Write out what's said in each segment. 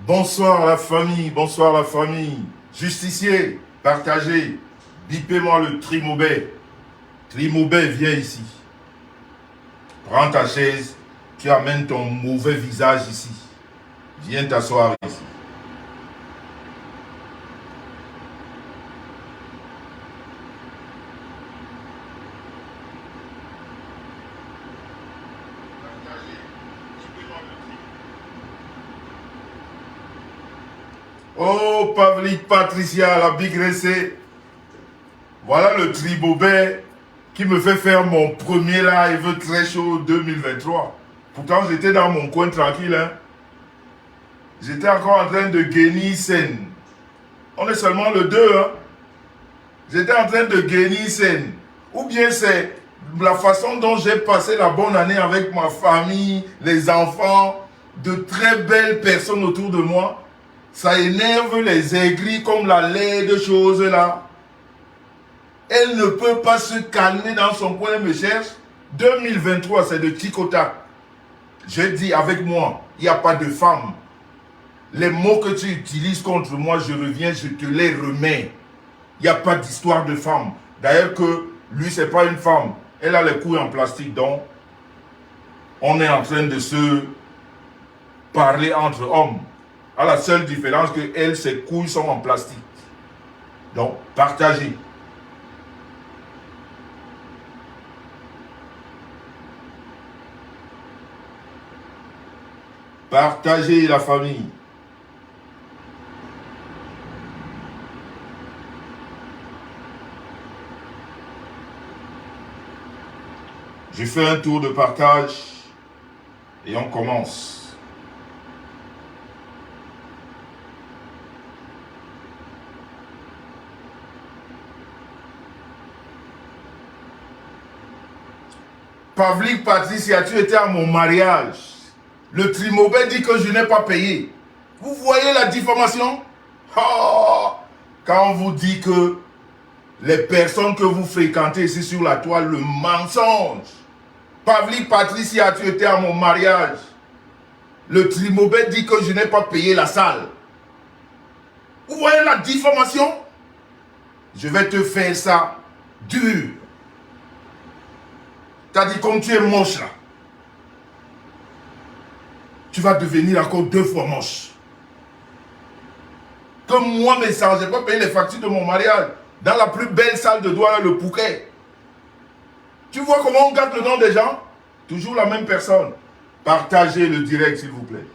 Bonsoir la famille, bonsoir la famille. Justicier, partagez, bipez-moi le Trimobet. Trimobet, viens ici. Prends ta chaise, tu amènes ton mauvais visage ici. Viens t'asseoir ici. Oh, Pavlik Patricia, la Big Ressé. Voilà le Trimobet qui me fait faire mon premier live très chaud 2023. Pourtant, j'étais dans mon coin tranquille. Hein. J'étais encore en train de gagner scène. On est seulement le 2. Hein. J'étais en train de gagner scène. Ou bien c'est la façon dont j'ai passé la bonne année avec ma famille, les enfants, de très belles personnes autour de moi. Ça énerve les aigris comme la laide chose là. Elle ne peut pas se calmer dans son coin, elle me cherche. 2023, c'est de tic-au-tac. Je dis avec moi, il n'y a pas de femme. Les mots que tu utilises contre moi, je reviens, je te les remets. Il n'y a pas d'histoire de femme. D'ailleurs que lui, ce n'est pas une femme. Elle a les couilles en plastique, donc on est en train de se parler entre hommes. À la seule différence que elle, ses couilles sont en plastique. Donc, partagez. Partagez la famille. Je fais un tour de partage et on commence. Pavlik Patricia, tu étais à mon mariage. Le Trimobet dit que je n'ai pas payé. Vous voyez la diffamation? Oh, quand on vous dit que les personnes que vous fréquentez ici sur la toile, le mensonge. Pavlik Patricia, tu étais à mon mariage. Le Trimobet dit que je n'ai pas payé la salle. Vous voyez la diffamation? Je vais te faire ça dur. T'as dit comme tu es moche là. Tu vas devenir encore 2 fois moche. Comme moi, mes sens, je n'ai pas payé les factures de mon mariage. Dans la plus belle salle de Douala, le Pouquet. Tu vois comment on gâte le nom des gens? Toujours la même personne. Partagez le direct, s'il vous plaît.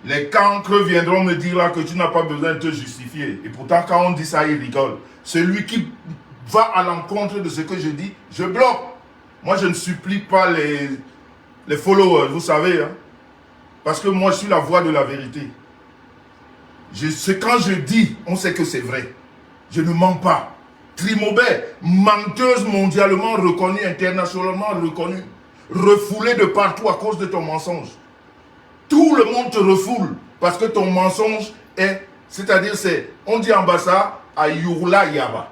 Les cancres viendront me dire là que tu n'as pas besoin de te justifier. Et pourtant, quand on dit ça, ils rigolent. Celui qui va à l'encontre de ce que je dis, je bloque. Moi, je ne supplie pas les followers, vous savez. Hein? Parce que moi, je suis la voix de la vérité. Quand je dis, on sait que c'est vrai. Je ne mens pas. Trimobet, menteuse mondialement reconnue, internationalement reconnue. Refoulée de partout à cause de ton mensonge. Tout le monde te refoule parce que ton mensonge est, c'est-à-dire on dit ambassade à Yourla Yaba.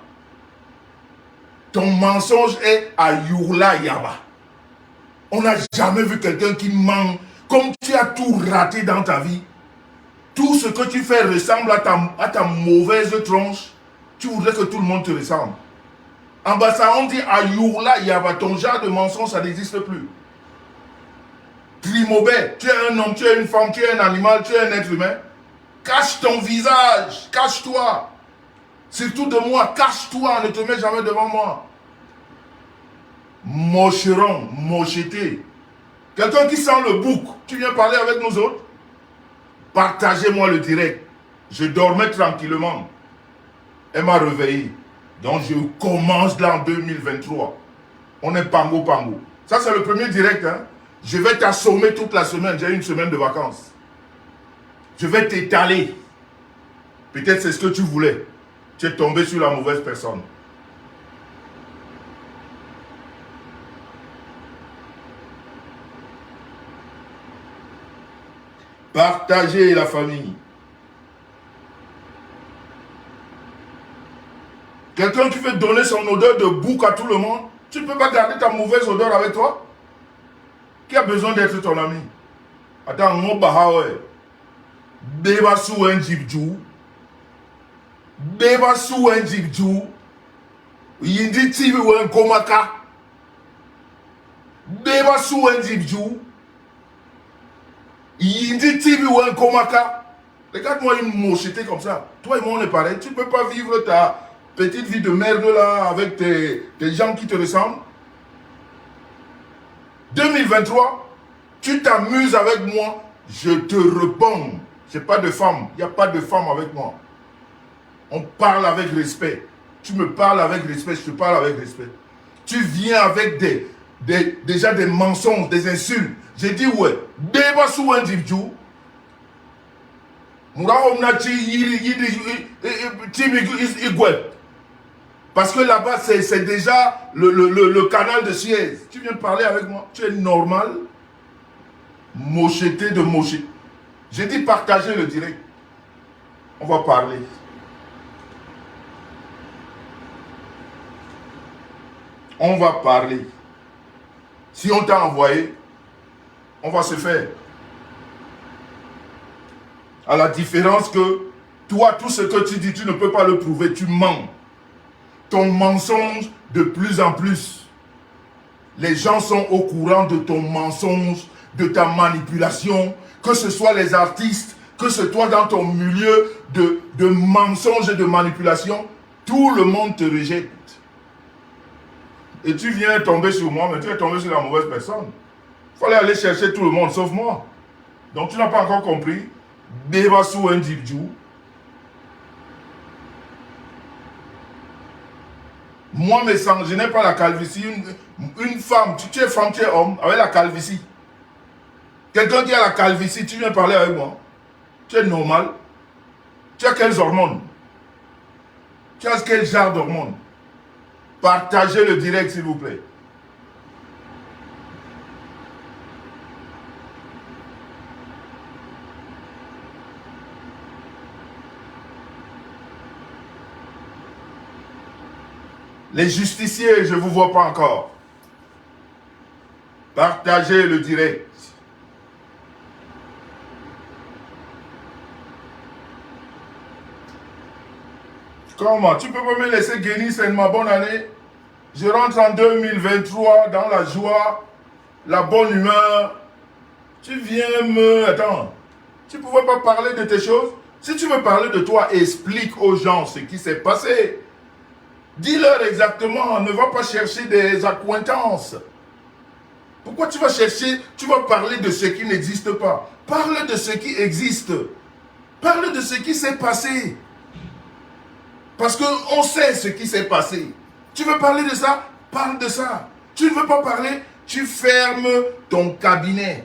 Ton mensonge est à Yourla Yaba. On n'a jamais vu quelqu'un qui ment. Comme tu as tout raté dans ta vie, tout ce que tu fais ressemble à ta mauvaise tronche, tu voudrais que tout le monde te ressemble. Ambassade, on dit à Yourla Yaba, ton genre de mensonge, ça n'existe plus. Trimobet, tu es un homme, tu es une femme, tu es un animal, tu es un être humain. Cache ton visage, cache-toi. Surtout de moi, cache-toi, ne te mets jamais devant moi. Mocheron, mocheté. Quelqu'un qui sent le bouc, tu viens parler avec nous autres? Partagez-moi le direct. Je dormais tranquillement. Elle m'a réveillé. Donc je commence là en 2023. On est pango. Ça c'est le premier direct, hein. Je vais t'assommer toute la semaine. J'ai une semaine de vacances. Je vais t'étaler. Peut-être c'est ce que tu voulais. Tu es tombé sur la mauvaise personne. Partagez la famille. Quelqu'un qui veut donner son odeur de bouc à tout le monde, Tu ne peux pas garder ta mauvaise odeur avec toi? Qui a besoin d'être ton ami? Attends, on va Beba sous un jibjou. Beba sous un jibjou. Yindi TV ou un komaka. Beba sous un jibjou. Yindi TV ou un komaka. Regarde-moi une mocheté comme ça. Toi et moi on est pareil. Tu ne peux pas vivre ta petite vie de merde là avec tes gens qui te ressemblent. 2023, tu t'amuses avec moi, je te réponds. Je n'ai pas de femme. Il n'y a pas de femme avec moi. On parle avec respect. Tu me parles avec respect, je te parle avec respect. Tu viens avec déjà des mensonges, des insultes. J'ai dit ouais. Débat sous un dibjou. Parce que là-bas, c'est déjà le canal de Suez. Tu viens parler avec moi. Tu es normal. Mocheté de moché. J'ai dit partager le direct. On va parler. On va parler. Si on t'a envoyé, on va se faire. À la différence que toi, tout ce que tu dis, tu ne peux pas le prouver. Tu mens. Ton mensonge de plus en plus. Les gens sont au courant de ton mensonge, de ta manipulation, que ce soit les artistes, que ce soit dans ton milieu de mensonges et de manipulation, tout le monde te rejette. Et tu viens tomber sur moi, mais tu es tombé sur la mauvaise personne. Il fallait aller chercher tout le monde, sauf moi. Donc tu n'as pas encore compris. Débat sous un dibjou. Moi, mes sangs, je n'ai pas la calvitie. Une femme, tu es femme, tu es homme, avec la calvitie. Quelqu'un qui a la calvitie, tu viens parler avec moi. Tu es normal. Tu as quelles hormones? Tu as quel genre d'hormones? Partagez le direct, s'il vous plaît. Les justiciers, je ne vous vois pas encore. Partagez le direct. Comment? Tu ne peux pas me laisser gagner, c'est ma bonne année. Je rentre en 2023 dans la joie, la bonne humeur. Tu viens me... Attends. Tu ne pouvais pas parler de tes choses? Si tu veux parler de toi, explique aux gens ce qui s'est passé. Dis-leur exactement, ne va pas chercher des accointances. Pourquoi tu vas chercher, tu vas parler de ce qui n'existe pas? Parle de ce qui existe. Parle de ce qui s'est passé. Parce qu'on sait ce qui s'est passé. Tu veux parler de ça? Parle de ça. Tu ne veux pas parler? Tu fermes ton cabinet.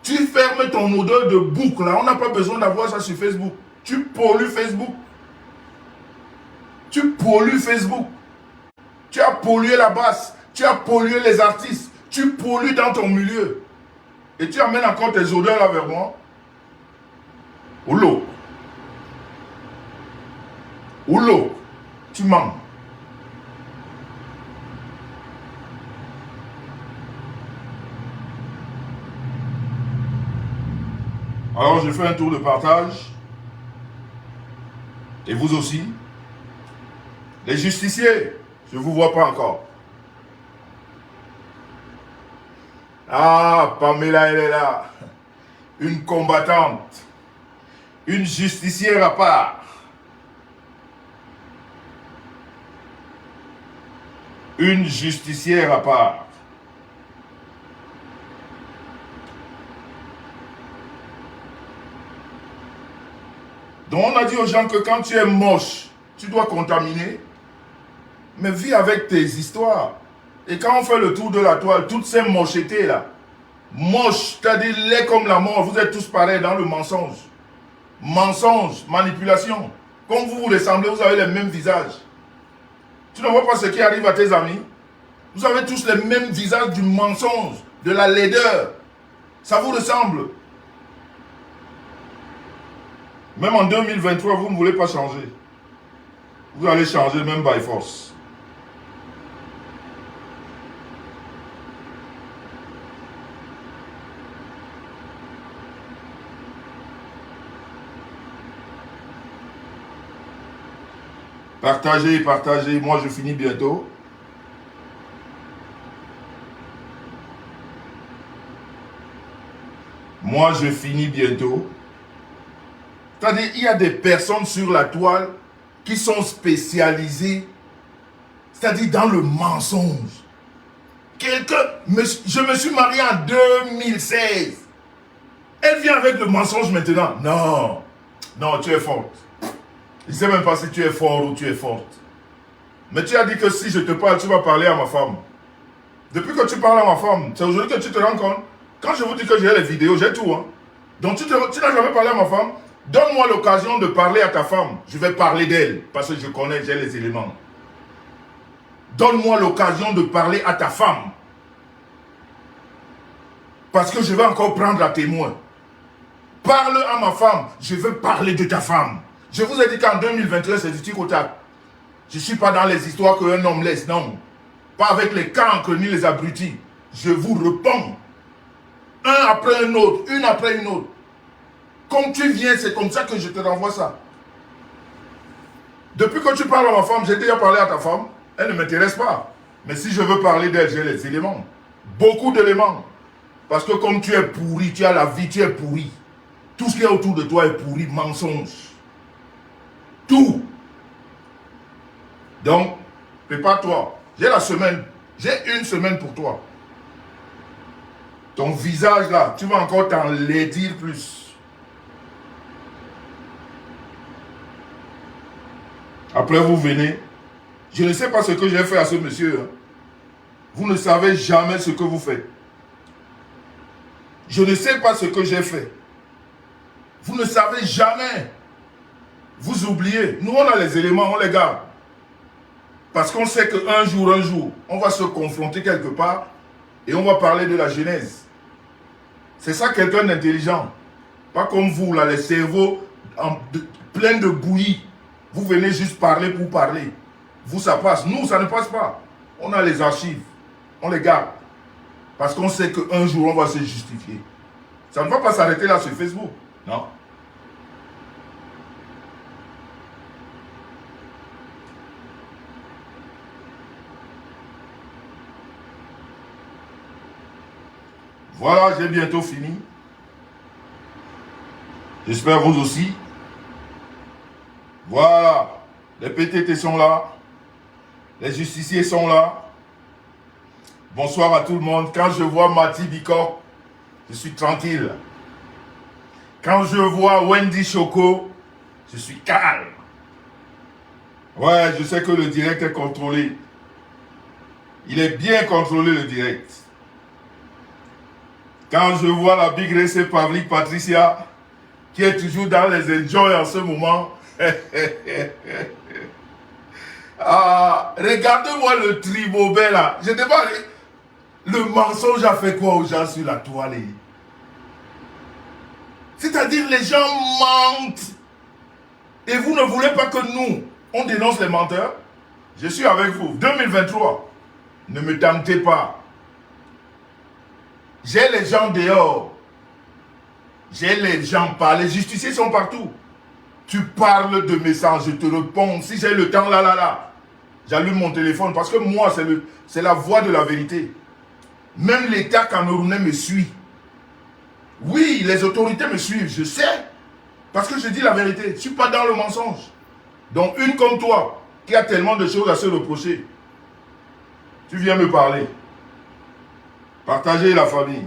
Tu fermes ton odeur de boucle. On n'a pas besoin d'avoir ça sur Facebook. Tu pollues Facebook. Tu pollues Facebook. Tu as pollué la basse. Tu as pollué les artistes. Tu pollues dans ton milieu. Et tu amènes encore tes odeurs là vers moi. Oulou. Oulou. Tu mens. Alors je fais un tour de partage. Et vous aussi. Les justiciers, je ne vous vois pas encore. Ah, Pamela, elle est là. Une combattante. Une justicière à part. Une justicière à part. Donc on a dit aux gens que quand tu es moche, tu dois contaminer. Mais vis avec tes histoires. Et quand on fait le tour de la toile, toutes ces mochetés là, moche, c'est-à-dire laid comme la mort, vous êtes tous pareils dans le mensonge. Mensonge, manipulation. Comme vous vous ressemblez, vous avez les mêmes visages. Tu ne vois pas ce qui arrive à tes amis? Vous avez tous les mêmes visages du mensonge, de la laideur. Ça vous ressemble. Même en 2023, vous ne voulez pas changer. Vous allez changer même by force. Partagez, partagez. Moi, je finis bientôt. Moi, je finis bientôt. C'est-à-dire, il y a des personnes sur la toile qui sont spécialisées, c'est-à-dire dans le mensonge. Je me suis marié en 2016. Elle vient avec le mensonge maintenant. Non, non, tu es forte. Je ne sais même pas si tu es fort ou tu es forte. Mais tu as dit que si je te parle, tu vas parler à ma femme. Depuis que tu parles à ma femme, c'est aujourd'hui que tu te rends compte. Quand je vous dis que j'ai les vidéos, j'ai tout. Hein. Donc tu n'as jamais parlé à ma femme. Donne-moi l'occasion de parler à ta femme. Je vais parler d'elle parce que je connais, j'ai les éléments. Donne-moi l'occasion de parler à ta femme. Parce que je vais encore prendre à témoin. Parle à ma femme. Je veux parler de ta femme. Je vous ai dit qu'en 2023, c'est du tic au tac. Je ne suis pas dans les histoires qu'un homme laisse, non. Pas avec les cancres ni les abrutis. Je vous réponds. Un après un autre, une après une autre. Comme tu viens, c'est comme ça que je te renvoie ça. Depuis que tu parles à ma femme, j'ai déjà parlé à ta femme. Elle ne m'intéresse pas. Mais si je veux parler d'elle, j'ai les éléments. Beaucoup d'éléments. Parce que comme tu es pourri, tu as la vie, tu es pourri. Tout ce qui est autour de toi est pourri, mensonge. Tout. Donc, prépare-toi. J'ai la semaine. J'ai une semaine pour toi. Ton visage là, tu vas encore t'en laidir plus. Après, vous venez. Je ne sais pas ce que j'ai fait à ce monsieur. Vous ne savez jamais ce que vous faites. Je ne sais pas ce que j'ai fait. Vous ne savez jamais. Vous oubliez. Nous, on a les éléments, on les garde. Parce qu'on sait qu'un jour, on va se confronter quelque part et on va parler de la Genèse. C'est ça quelqu'un d'intelligent. Pas comme vous, là, les cerveaux pleins de bouillie. Vous venez juste parler pour parler. Vous, ça passe. Nous, ça ne passe pas. On a les archives. On les garde. Parce qu'on sait qu'un jour, on va se justifier. Ça ne va pas s'arrêter là sur Facebook. Non. Voilà, j'ai bientôt fini. J'espère vous aussi. Voilà. Les PTT sont là. Les justiciers sont là. Bonsoir à tout le monde. Quand je vois Mati Bicor, je suis tranquille. Quand je vois Wendy Choco, je suis calme. Ouais, je sais que le direct est contrôlé. Il est bien contrôlé, le direct. Quand je vois la Big Race Pavlik Patricia, qui est toujours dans les enjoy en ce moment. Ah, regardez-moi le tribobé là. Je te parle. Le mensonge a fait quoi aux gens sur la toile? C'est-à-dire les gens mentent. Et vous ne voulez pas que nous, on dénonce les menteurs? Je suis avec vous. 2023. Ne me tentez pas. J'ai les gens dehors. J'ai les gens pas. Les justiciers sont partout. Tu parles de messages, je te réponds. Si j'ai le temps, là. J'allume mon téléphone parce que moi, c'est la voix de la vérité. Même l'État camerounais me suit. Oui, les autorités me suivent, je sais. Parce que je dis la vérité. Je ne suis pas dans le mensonge. Donc, une comme toi, qui a tellement de choses à se reprocher, tu viens me parler. Partagez la famille.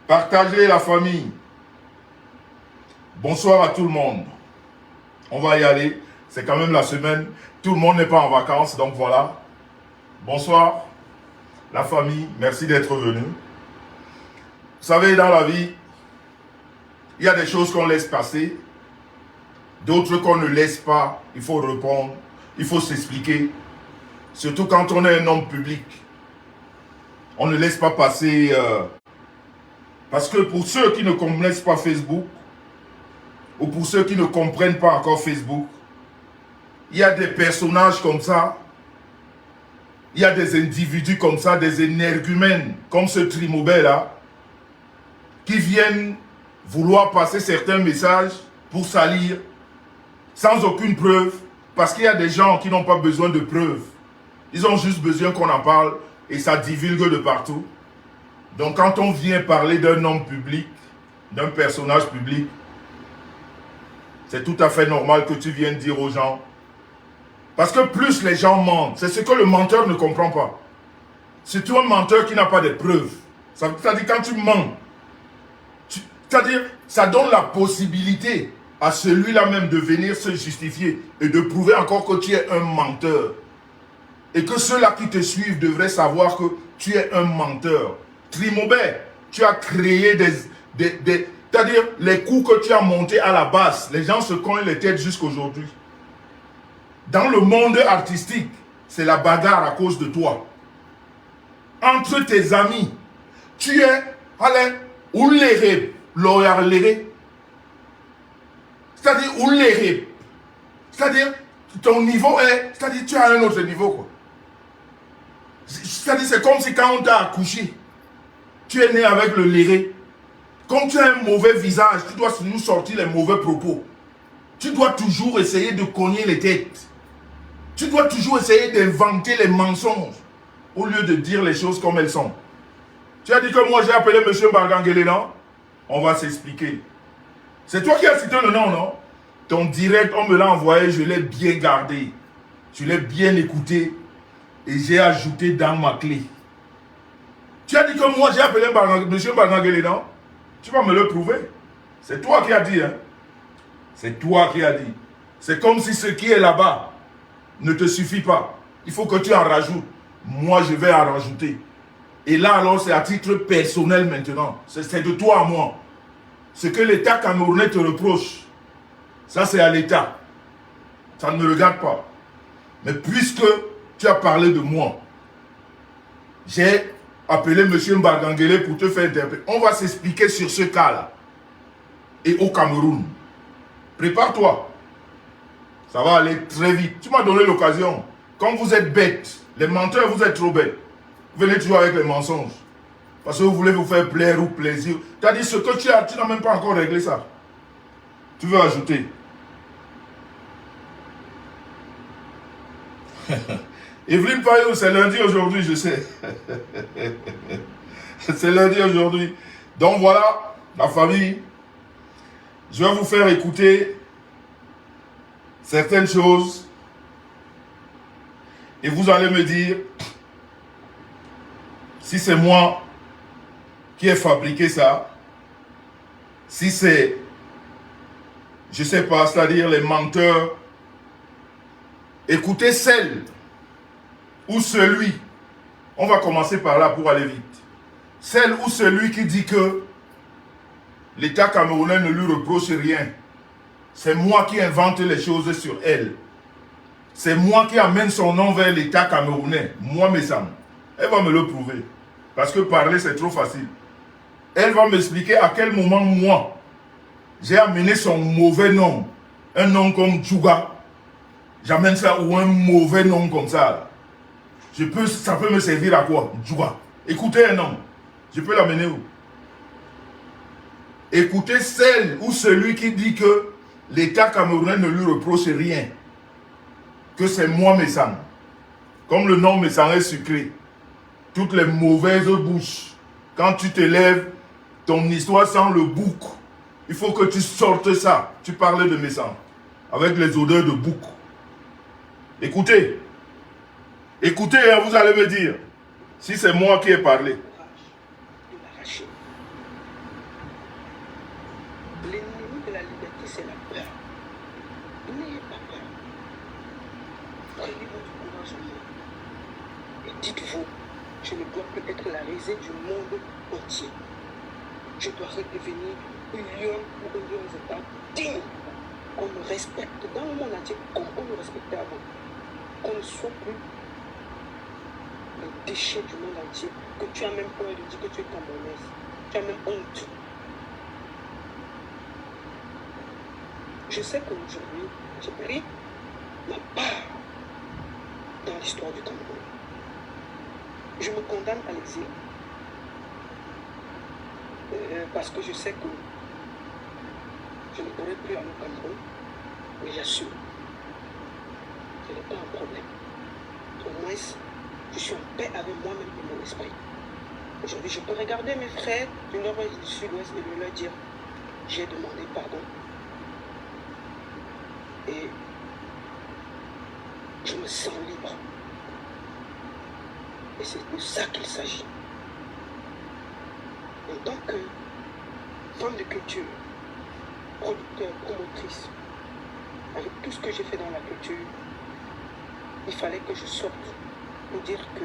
Partagez la famille. Bonsoir à tout le monde. On va y aller. C'est quand même la semaine. Tout le monde n'est pas en vacances, donc voilà. Bonsoir, la famille. Merci d'être venu. Vous savez, dans la vie, il y a des choses qu'on laisse passer. D'autres qu'on ne laisse pas. Il faut répondre. Il faut s'expliquer. Surtout quand on est un homme public. On ne laisse pas passer... parce que pour ceux qui ne connaissent pas Facebook, ou pour ceux qui ne comprennent pas encore Facebook, il y a des personnages comme ça, il y a des individus comme ça, des énergumènes, comme ce Trimobé là, qui viennent vouloir passer certains messages pour salir, sans aucune preuve, Parce qu'il y a des gens qui n'ont pas besoin de preuves. Ils ont juste besoin qu'on en parle et ça divulgue de partout. Donc quand on vient parler d'un homme public, d'un personnage public, c'est tout à fait normal que tu viennes dire aux gens. Parce que plus les gens mentent, c'est ce que le menteur ne comprend pas. C'est un menteur qui n'a pas de preuves. C'est-à-dire quand tu mens, c'est-à-dire ça donne la possibilité à celui-là même de venir se justifier et de prouver encore que tu es un menteur. Et que ceux-là qui te suivent devraient savoir que tu es un menteur. Trimobet, tu as créé c'est-à-dire les coups que tu as montés à la base, les gens se cognent les têtes jusqu'aujourd'hui. Dans le monde artistique, c'est la bagarre à cause de toi. Entre tes amis, tu es, allez, ou l'éré, c'est-à-dire ou l'éré. C'est-à-dire, ton niveau est, c'est-à-dire tu as un autre niveau, quoi. C'est-à-dire, c'est comme si quand on t'a accouché, tu es né avec le léré. Comme tu as un mauvais visage, tu dois nous sortir les mauvais propos. Tu dois toujours essayer de cogner les têtes. Tu dois toujours essayer d'inventer les mensonges au lieu de dire les choses comme elles sont. Tu as dit que moi j'ai appelé M. Barganguele, non? On va s'expliquer. C'est toi qui as cité le nom, non? Ton direct, on me l'a envoyé, je l'ai bien gardé. Je l'ai bien écouté et j'ai ajouté dans ma clé. Tu as dit que moi j'ai appelé M. Barganguele, non? Tu vas me le prouver. C'est toi qui as dit, hein? C'est toi qui as dit. C'est comme si ce qui est là-bas ne te suffit pas. Il faut que tu en rajoutes. Moi, je vais en rajouter. Et là, alors, c'est à titre personnel maintenant. C'est de toi à moi. Ce que l'État camerounais te reproche, ça c'est à l'État. Ça ne me regarde pas. Mais puisque tu as parlé de moi, j'ai appelé M. Mbarganguele pour te faire interpréter. On va s'expliquer sur ce cas-là. Et au Cameroun. Prépare-toi. Ça va aller très vite. Tu m'as donné l'occasion. Quand vous êtes bête, les menteurs, vous êtes trop bêtes. Vous venez toujours avec les mensonges. Parce que vous voulez vous faire plaire ou plaisir. Tu as dit ce que tu as, tu n'as même pas encore réglé ça. Tu veux ajouter. Evelyne Payot, c'est lundi aujourd'hui, je sais. C'est lundi aujourd'hui. Donc voilà, la famille. Je vais vous faire écouter certaines choses. Et vous allez me dire si c'est moi qui ai fabriqué ça. Si c'est, je ne sais pas, c'est-à-dire les menteurs. Écoutez celle ou celui, on va commencer par là pour aller vite. Celle ou celui qui dit que l'État camerounais ne lui reproche rien. C'est moi qui invente les choses sur elle. C'est moi qui amène son nom vers l'État camerounais. Moi, Messam. Elle va me le prouver. Parce que parler, c'est trop facile. Elle va m'expliquer à quel moment, moi, j'ai amené son mauvais nom. Un nom comme Djouga. J'amène ça ou un mauvais nom comme ça. Ça peut me servir à quoi? Djouga. Écoutez un nom. Je peux l'amener où? Écoutez celle ou celui qui dit que l'État camerounais ne lui reproche rien. Que c'est moi Messam. Comme le nom Messam est sucré. Toutes les mauvaises bouches. Quand tu te lèves, ton histoire sent le bouc. Il faut que tu sortes ça. Tu parles de Messam. Avec les odeurs de bouc. Écoutez. Écoutez, hein, vous allez me dire si c'est moi qui ai parlé. L'ennemi de la liberté, c'est la peur. N'ayez pas peur. Prenez votre courage en main. Et dites-vous, je ne dois plus être la risée du monde entier. Je dois redevenir un lion ou un lion digne. Qu'on me respecte dans le monde entier comme on me respectait avant. Qu'on ne soit plus le déchet du monde entier. Que tu as même peur de dire que tu es camerounaise. Tu as même honte. Je sais qu'aujourd'hui, j'ai pris ma part dans l'histoire du Cameroun. Je me condamne à l'exil parce que je sais que je ne pourrai plus aller au Cameroun, mais j'assume. ce n'est pas un problème. Au moins, je suis en paix avec moi-même et mon esprit. Aujourd'hui, je peux regarder mes frères du nord-ouest et du sud-ouest et leur dire, j'ai demandé pardon. Et je me sens libre. Et c'est de ça qu'il s'agit. En tant que femme de culture, producteur, promotrice, avec tout ce que j'ai fait dans la culture, il fallait que je sorte pour dire que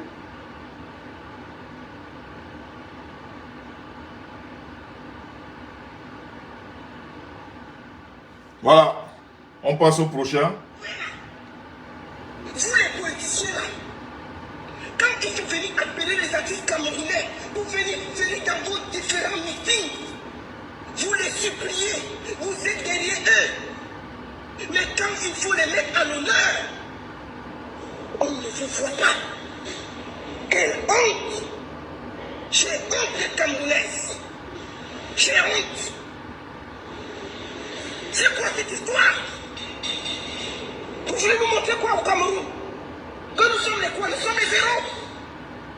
Voilà, on passe au prochain. vous les politiciens là, quand il faut venir appeler les artistes camerounais pour venir dans vos différents meetings, vous les suppliez, vous êtes derrière eux. Mais quand il faut les mettre à l'honneur, on ne vous voit pas. Quelle honte! J'ai honte des Camerounaises. J'ai honte. C'est quoi cette histoire? Vous voulez nous montrer quoi au Cameroun? Que nous sommes les quoi? Nous sommes les zéros?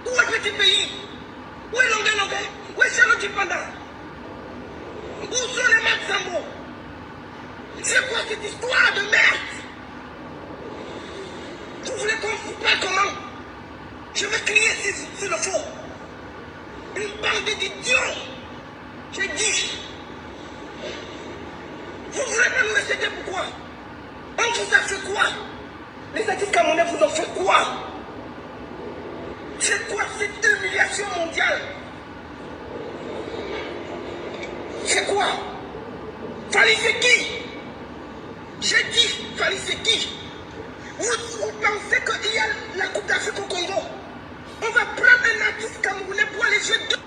Où est le petit pays? Où est Longué? Où est Chano Djipanda? Où sont les Matsambo? C'est quoi cette histoire de merde? Vous voulez qu'on vous parle comment? Je vais crier s'il le faut. Une bande d'idiots. J'ai dit. Vous ne voulez pas nous respecter pourquoi? On vous a fait quoi? Les artistes camerounais vous ont fait quoi? C'est quoi cette humiliation mondiale? C'est quoi? Fali c'est qui? J'ai dit Fali c'est qui? Vous pensez qu'il y a la Coupe d'Afrique au Congo? On va prendre un artiste camerounais pour aller jouer deux.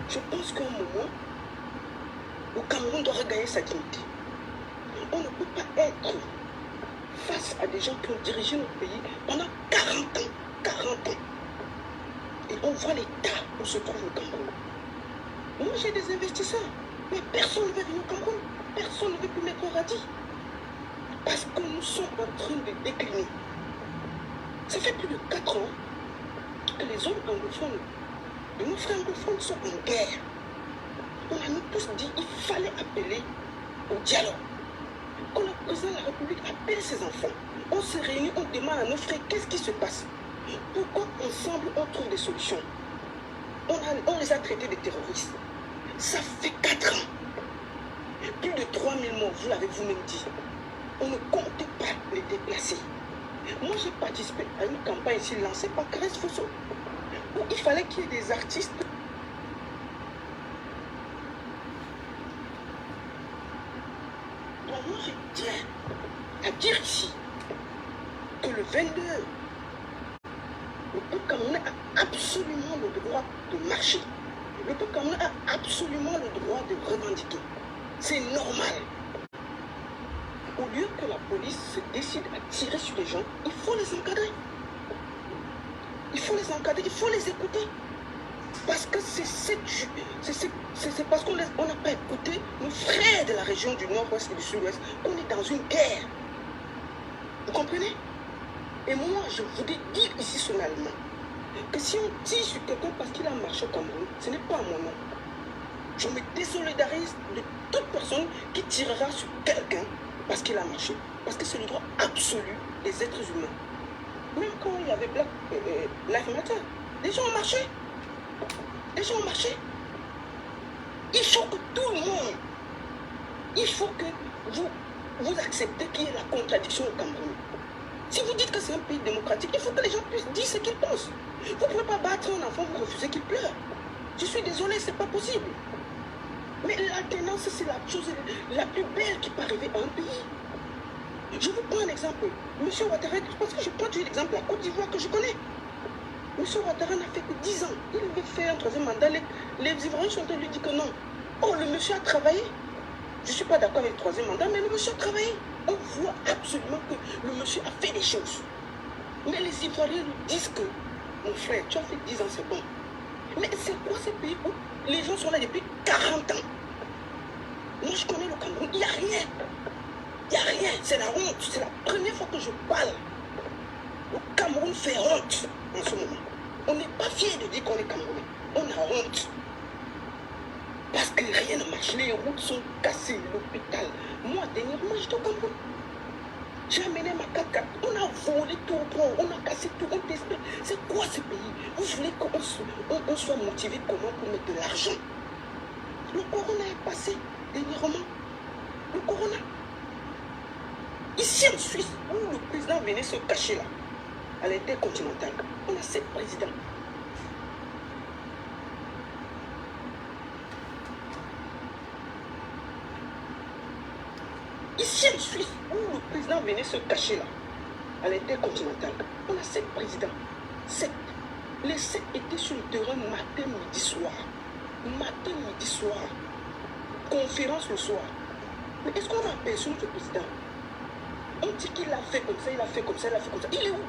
Je pense qu'à un moment, le Cameroun doit regagner sa dignité. On ne peut pas être face à des gens qui ont dirigé notre pays pendant 40 ans. 40 ans. Et on voit l'état où se trouve le Cameroun. Moi, j'ai des investisseurs, mais personne ne veut venir au Cameroun. Personne ne veut plus mettre au radis. Parce que nous sommes en train de décliner. Ça fait plus de 4 ans que les hommes anglophones de nos frères anglophones sont en guerre. On a nous tous dit qu'il fallait appeler au dialogue. Quand le président de la République appelle ses enfants, on se réunit, on demande à nos frères qu'est-ce qui se passe. Pourquoi ensemble on trouve des solutions? On les a traités de terroristes. Ça fait 4 ans. Plus de 3000 morts, vous l'avez vous-même dit. On ne comptait pas les déplacer. Moi, j'ai participé à une campagne ici lancée par Caresse Fosso, où il fallait qu'il y ait des artistes. Donc moi, je tiens à dire ici que le 22, le peuple camerounais a absolument le droit de marcher. Le peuple camerounais a absolument le droit de revendiquer. C'est normal. Au lieu que la police se décide à tirer sur les gens, il faut les encadrer. Il faut les encadrer, il faut les écouter. Parce que c'est parce qu'on n'a pas écouté nos frères de la région du nord-ouest et du sud-ouest qu'on est dans une guerre. Vous comprenez? Et moi, je voudrais dire ici solennellement que si on tire sur quelqu'un parce qu'il a marché au Cameroun, ce n'est pas à mon nom. Je me désolidarise de toute personne qui tirera sur quelqu'un parce qu'il a marché. Parce que c'est le droit absolu des êtres humains. Même quand il y avait Black Lives Matter, les gens ont marché. Les gens ont marché. Il faut que tout le monde, il faut que vous acceptez qu'il y ait la contradiction au Cameroun. Si vous dites que c'est un pays démocratique, il faut que les gens puissent dire ce qu'ils pensent. Vous ne pouvez pas battre un enfant, vous refusez qu'il pleure. Je suis désolé, ce n'est pas possible. Mais l'alternance, c'est la chose la plus belle qui peut arriver à un pays. Je vous prends un exemple. Monsieur Ouattara, parce que je prends toujours l'exemple de la Côte d'Ivoire que je connais. Monsieur Ouattara n'a fait que 10 ans. Il veut faire un troisième mandat. Les Ivoiriens sont en train de lui dire que non. Oh, le monsieur a travaillé. Je ne suis pas d'accord avec le troisième mandat, mais le monsieur a travaillé. On voit absolument que le monsieur a fait des choses. Mais les Ivoiriens nous disent que, mon frère, tu as fait 10 ans, c'est bon. Mais c'est quoi ce pays où les gens sont là depuis 40 ans? Moi, je connais le Cameroun, il n'y a rien. Il n'y a rien, c'est la honte. C'est la première fois que je parle. Le Cameroun fait honte en ce moment. On n'est pas fiers de dire qu'on est Camerounais. On a honte. Parce que rien ne marche. Les routes sont cassées, l'hôpital. Moi, dernièrement, j'étais au Cameroun. J'ai amené ma 4x4. On a volé tout au pont. On a cassé tout. On testait. C'est quoi ce pays? Vous voulez qu'on soit motivé comment pour mettre de l'argent? Le corona est passé dernièrement. Le corona. Ici en Suisse, où le président venait se cacher là, à l'intercontinental, on a 7 présidents. Ici en Suisse, où le président venait se cacher là, à l'intercontinental, on a 7 présidents. 7. Les 7 étaient sur le terrain matin, midi, soir. Matin, midi, soir. Conférence le soir. Mais est-ce qu'on a aperçu notre président? On dit qu'il a fait comme ça, il a fait comme ça, il a fait comme ça. Il est où?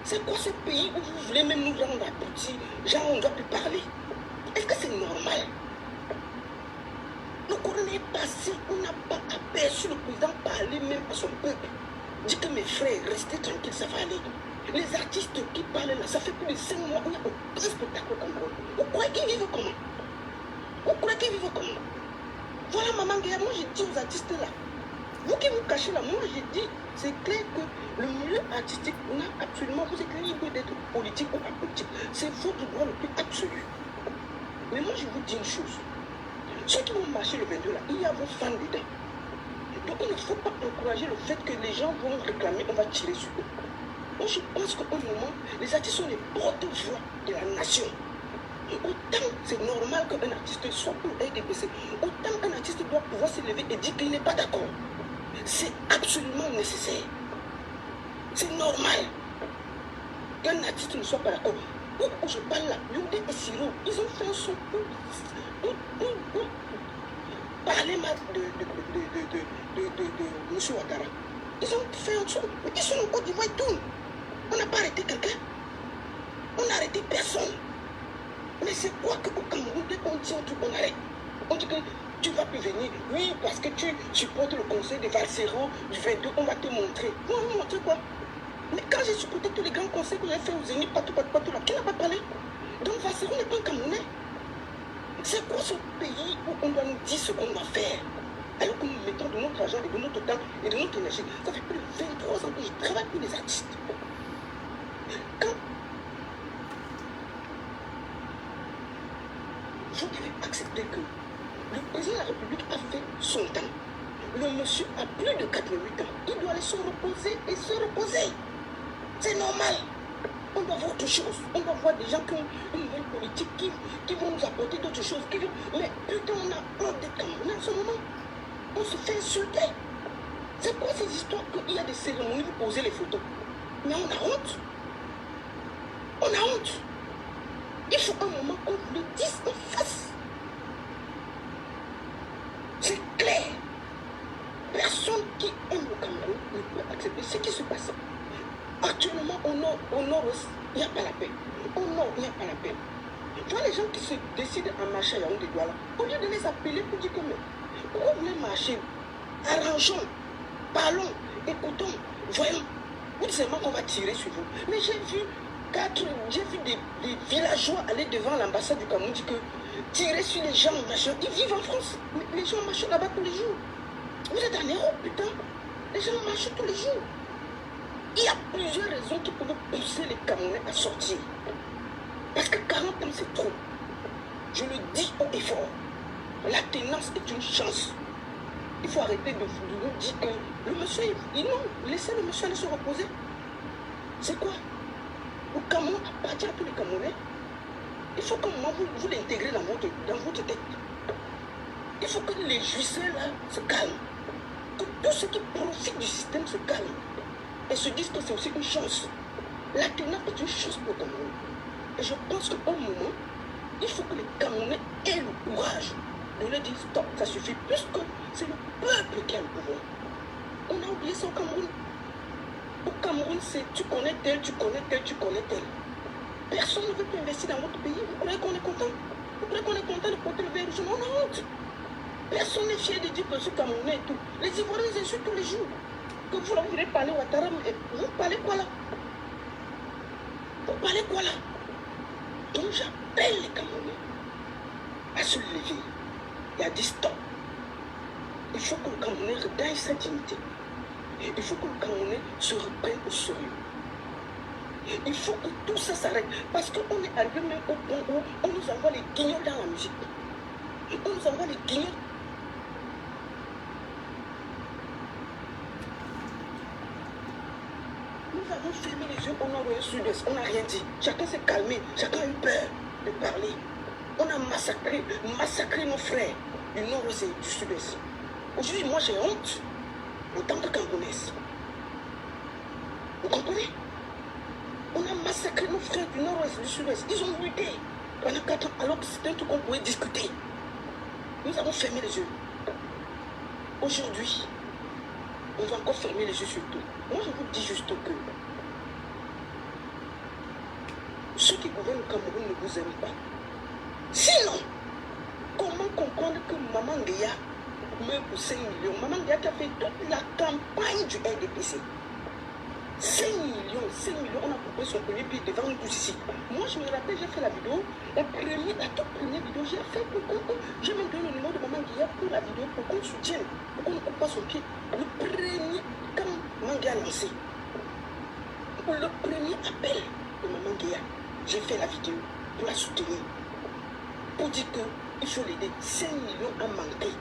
C'est quoi ce pays où vous voulez même nous rendre aboutis? Genre, on ne doit plus parler. Est-ce que c'est normal? Le corona est passé, on n'a pas aperçu le président parler même à son peuple. Dit que mes frères, restez tranquilles, ça va aller. Les artistes qui parlent là, ça fait plus de 5 mois, il n'y a aucun spectacle au Cameroun. Vous croyez qu'ils vivent comment? Vous croyez qu'ils vivent comment? Voilà, maman Guerre, moi j'ai dit aux artistes là, vous qui vous cachez là, moi j'ai dit, c'est clair que le milieu artistique n'a absolument, vous êtes libre d'être politique ou apolitique. C'est votre droit le plus absolu. Mais moi je vous dis une chose. Ceux qui vont marcher le 22 là, il y a vos fans dedans. Donc il ne faut pas encourager le fait que les gens vont réclamer, on va tirer sur eux. Moi je pense qu'au moment, les artistes sont les porte-voix de la nation. Autant c'est normal qu'un artiste soit pour RDPC, autant un artiste doit pouvoir se lever et dire qu'il n'est pas d'accord. C'est absolument nécessaire. C'est normal qu'un artiste ne soit pas d'accord. Où je parle là, Youdé et Siro, ils ont fait un son pour parler mal de M. Ouattara. Ils ont fait un son, mais ils sont en Côte d'Ivoire et tout. On n'a pas arrêté quelqu'un. On n'a arrêté personne. Mais c'est quoi qu'au Cameroun, dès qu'on dit un truc, on arrête. On dit que tu ne vas plus venir. Oui, parce que tu supportes le conseil de Valsero du 22, on va te montrer. On va me montrer quoi? Mais quand j'ai supporté tous les grands conseils que j'ai fait aux Zénith, partout là, qui n'a pas parlé? Donc Valsero n'est pas un Camerounais. C'est quoi ce pays où on doit nous dire ce qu'on doit faire? Alors que nous mettons de notre argent, de notre temps et de notre énergie. Ça fait plus de 23 ans que je travaille pour les artistes. Quand vous devez accepter que le président de la République a fait son temps. Le monsieur a plus de 88 ans. Il doit aller se reposer et se reposer. C'est normal. On doit voir autre chose. On doit voir des gens qui ont une nouvelle politique, qui vont nous apporter d'autres choses. Mais putain, on a honte d'être Camerounais en ce moment. On se fait insulter. C'est quoi ces histoires qu'il y a des cérémonies, vous posez les photos? Mais on a honte. On a honte. Il faut un moment qu'on le dise en face. C'est clair. Personne qui aime le Cameroun ne peut accepter ce qui se passe. Actuellement, au nord-ouest, il n'y a pas la paix. Au nord, il n'y a pas la paix. Tu vois les gens qui se décident à marcher à Yaoundé Douala, au lieu de les appeler pour dire que mais, pourquoi vous voulez marcher? Arrangeons, parlons, écoutons, voyons. Vous dites seulement qu'on va tirer sur vous. Mais j'ai vu des villageois aller devant l'ambassade du Cameroun dire que tirer sur les gens machin, ils vivent en France. Mais les gens marchent là-bas tous les jours. Vous êtes en Europe, putain. Les gens marchent tous les jours. Il y a plusieurs raisons qui peuvent pousser les Camerounais à sortir. Parce que 40 ans, c'est trop. Je le dis haut et fort. La ténance est une chance. Il faut arrêter de nous dire que le monsieur, non, laissez le monsieur aller se reposer. C'est quoi? Le Cameroun appartient à tous les Camerounais. Il faut que vous l'intégrez dans votre tête. Il faut que les jouisseurs là se calment. Que tous ceux qui profitent du système se calment. Et se disent que c'est aussi une chance. La ténance est une chance pour le Cameroun. Et je pense qu'au moment, il faut que les Camerounais aient le courage de leur dire stop, ça suffit, puisque c'est le peuple qui a le pouvoir. On a oublié ça au Cameroun. Au Cameroun, c'est tu connais tel, tu connais tel, tu connais tel. Personne ne veut plus investir dans votre pays. Vous croyez qu'on est content? Vous croyez qu'on est content de porter le verre rouge? On a honte. Personne n'est fier de dire que je suis Camerounais et tout. Les Ivoiriens les insultent tous les jours. Que vous voulez parler Ouattara, vous parlez quoi là? Vous parlez quoi là? Donc j'appelle les Camerounais à se lever et à dire stop. Il faut que le Camerounais regagne sa dignité. Il faut que le Camerounais se reprenne au sérieux. Il faut que tout ça s'arrête. Parce qu'on est arrivé même au point où on nous envoie les guignols dans la musique. On nous envoie les guignols. Nous avons fermé les yeux au nord et au sud-est. On n'a rien dit. Chacun s'est calmé. Chacun a eu peur de parler. On a massacré nos frères du nord et du sud-est. Aujourd'hui, moi j'ai honte en tant que Camerounaise. Vous comprenez? On a massacré nos frères du nord-ouest et du sud-ouest. Ils ont lutté pendant 4 ans alors que c'était un truc qu'on pouvait discuter. Nous avons fermé les yeux. Aujourd'hui, on va encore fermer les yeux sur tout. Moi, je vous dis juste que ceux qui gouvernent le Cameroun ne vous aiment pas. Sinon, comment comprendre que Maman Guéa meurt pour 5 millions? Maman Guéa qui a fait toute la campagne du RDPC. 5 millions, on a coupé son premier pied devant nous tous ici. Moi, je me rappelle, j'ai fait la vidéo, la toute première vidéo, j'ai fait pour qu'on... J'ai même donné le numéro de Maman Guéa pour la vidéo, pour qu'on soutienne, pour qu'on ne coupe pas son pied. Le premier, quand Maman Guéa a lancé, le premier appel de Maman Guéa, j'ai fait la vidéo pour la soutenir, pour dire qu'il faut l'aider. 5 millions a manqué,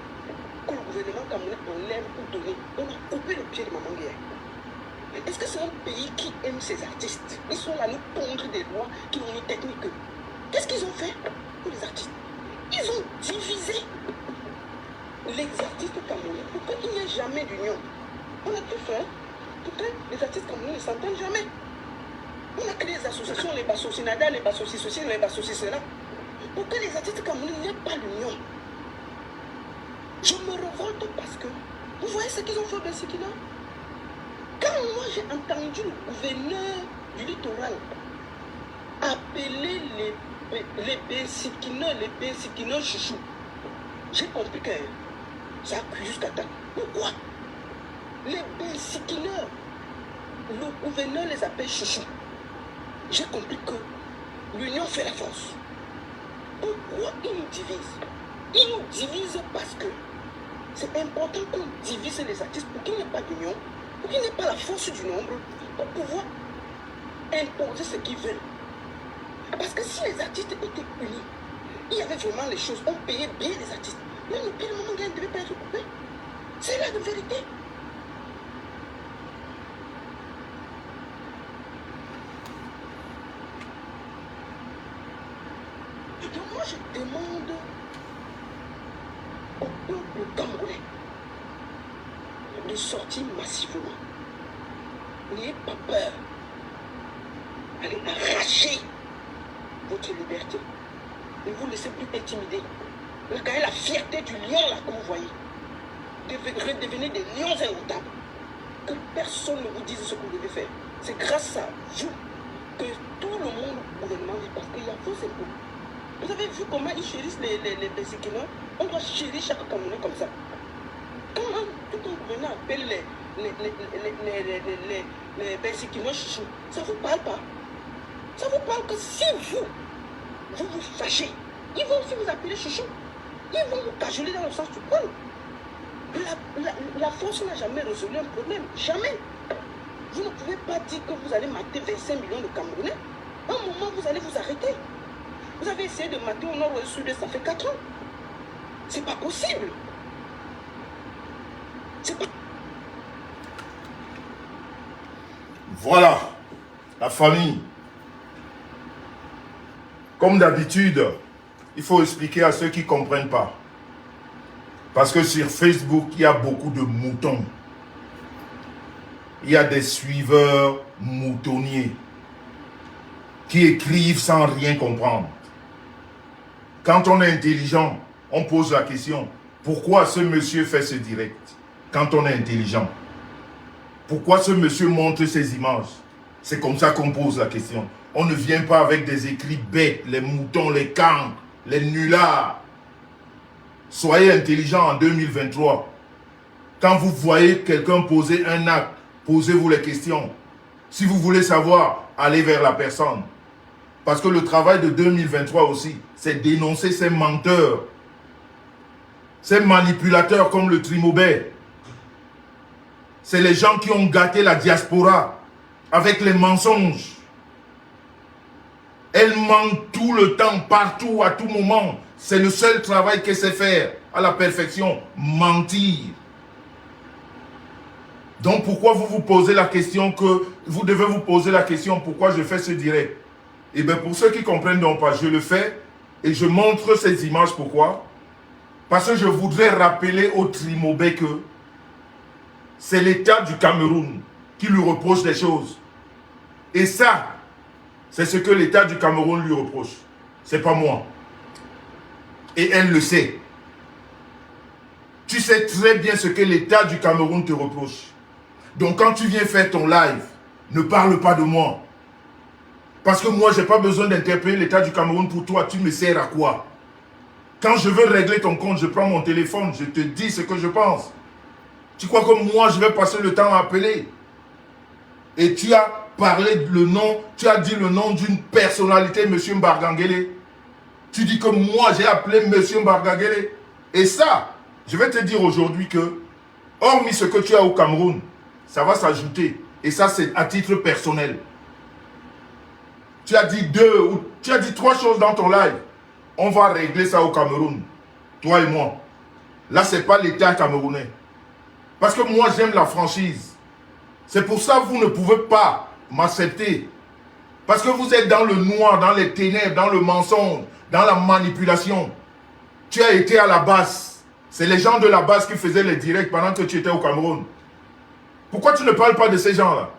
que le gouvernement camerounais enlève ou donner. On a coupé le pied de Maman Guéa. Est-ce que c'est un pays qui aime ses artistes? Ils sont là nous pondre des lois qui ont une technique. Qu'est-ce qu'ils ont fait pour les artistes? Ils ont divisé les artistes camerounais pour qu'il n'y ait jamais d'union. On a tout fait pour que les artistes camerounais ne s'entendent jamais. On a créé des associations, les Bassocinada, les Bassocici, les Bassocicela, pour que les artistes camerounais n'aient pas d'union. Je me révolte parce que vous voyez ce qu'ils ont fait au Bessikina? Quand moi j'ai entendu le gouverneur du littoral appeler les Bessikina chouchou, j'ai compris que ça a cuit jusqu'à temps. Pourquoi? Les Bessikina, le gouverneur les appelle chouchou. J'ai compris que l'union fait la force. Pourquoi ils nous divisent? Ils nous divisent parce que c'est important qu'on divise les artistes pour qu'il n'y ait pas d'union. Pour qu'il n'y ait pas la force du nombre pour pouvoir imposer ce qu'ils veulent. Parce que si les artistes étaient unis, il y avait vraiment les choses, on payait bien les artistes. Même le pied de Maman Guéa ne devait pas être coupé. C'est la vérité. Et donc moi je demande au peuple camerounais de sortir massivement. N'ayez pas peur. Allez arracher votre liberté. Ne vous laissez plus intimider. Regardez la fierté du lion là que vous voyez. Redevenez des lions indomptables. Que personne ne vous dise ce que vous devez faire. C'est grâce à vous que tout le monde au gouvernement vit parce qu'il y a vos impôts. Vous avez vu comment ils chérissent les Bessikina? On doit chérir chaque Camerounais comme ça. Quand tout un gouverneur appelle les Bessikina chouchou, ça ne vous parle pas. Ça vous parle que si vous fâchez, ils vont aussi vous appeler chouchou. Ils vont vous cajoler dans le sens du poil. La force n'a jamais résolu un problème. Jamais. Vous ne pouvez pas dire que vous allez mater 25 millions de Camerounais. À un moment, vous allez vous arrêter. Vous avez essayé de mater au nord ou au sud, ça fait 4 ans. C'est pas possible. C'est pas... Voilà, la famille. Comme d'habitude, il faut expliquer à ceux qui ne comprennent pas. Parce que sur Facebook, il y a beaucoup de moutons. Il y a des suiveurs moutonniers qui écrivent sans rien comprendre. Quand on est intelligent, on pose la question, pourquoi ce monsieur fait ce direct? Quand on est intelligent. Pourquoi ce monsieur montre ces images? C'est comme ça qu'on pose la question. On ne vient pas avec des écrits bêtes, les moutons, les cancres, les nullards. Soyez intelligents en 2023. Quand vous voyez quelqu'un poser un acte, posez-vous les questions. Si vous voulez savoir, allez vers la personne. Parce que le travail de 2023 aussi, c'est dénoncer ces menteurs, ces manipulateurs comme le Trimobet. C'est les gens qui ont gâté la diaspora avec les mensonges. Elle ment tout le temps, partout, à tout moment. C'est le seul travail qu'elle sait faire à la perfection, mentir. Donc pourquoi vous vous posez la question que vous devez vous poser la question pourquoi je fais ce direct? Et bien pour ceux qui comprennent donc pas, je le fais et je montre ces images. Pourquoi? Parce que je voudrais rappeler au Trimobet que c'est l'État du Cameroun qui lui reproche des choses. Et ça, c'est ce que l'État du Cameroun lui reproche. C'est pas moi. Et elle le sait. Tu sais très bien ce que l'État du Cameroun te reproche. Donc quand tu viens faire ton live, ne parle pas de moi. Parce que moi, je n'ai pas besoin d'interpeller l'État du Cameroun pour toi. Tu me sers à quoi? Quand je veux régler ton compte, je prends mon téléphone, je te dis ce que je pense. Tu crois que moi, je vais passer le temps à appeler? Et tu as parlé le nom, tu as dit le nom d'une personnalité, M. Mbargangele. Tu dis que moi, j'ai appelé M. Mbargangele. Et ça, je vais te dire aujourd'hui que, hormis ce que tu as au Cameroun, ça va s'ajouter. Et ça, c'est à titre personnel. Tu as dit tu as dit 3 choses dans ton live. On va régler ça au Cameroun. Toi et moi. Là, ce n'est pas l'État camerounais. Parce que moi, j'aime la franchise. C'est pour ça que vous ne pouvez pas m'accepter. Parce que vous êtes dans le noir, dans les ténèbres, dans le mensonge, dans la manipulation. Tu as été à la base. C'est les gens de la base qui faisaient les directs pendant que tu étais au Cameroun. Pourquoi tu ne parles pas de ces gens-là?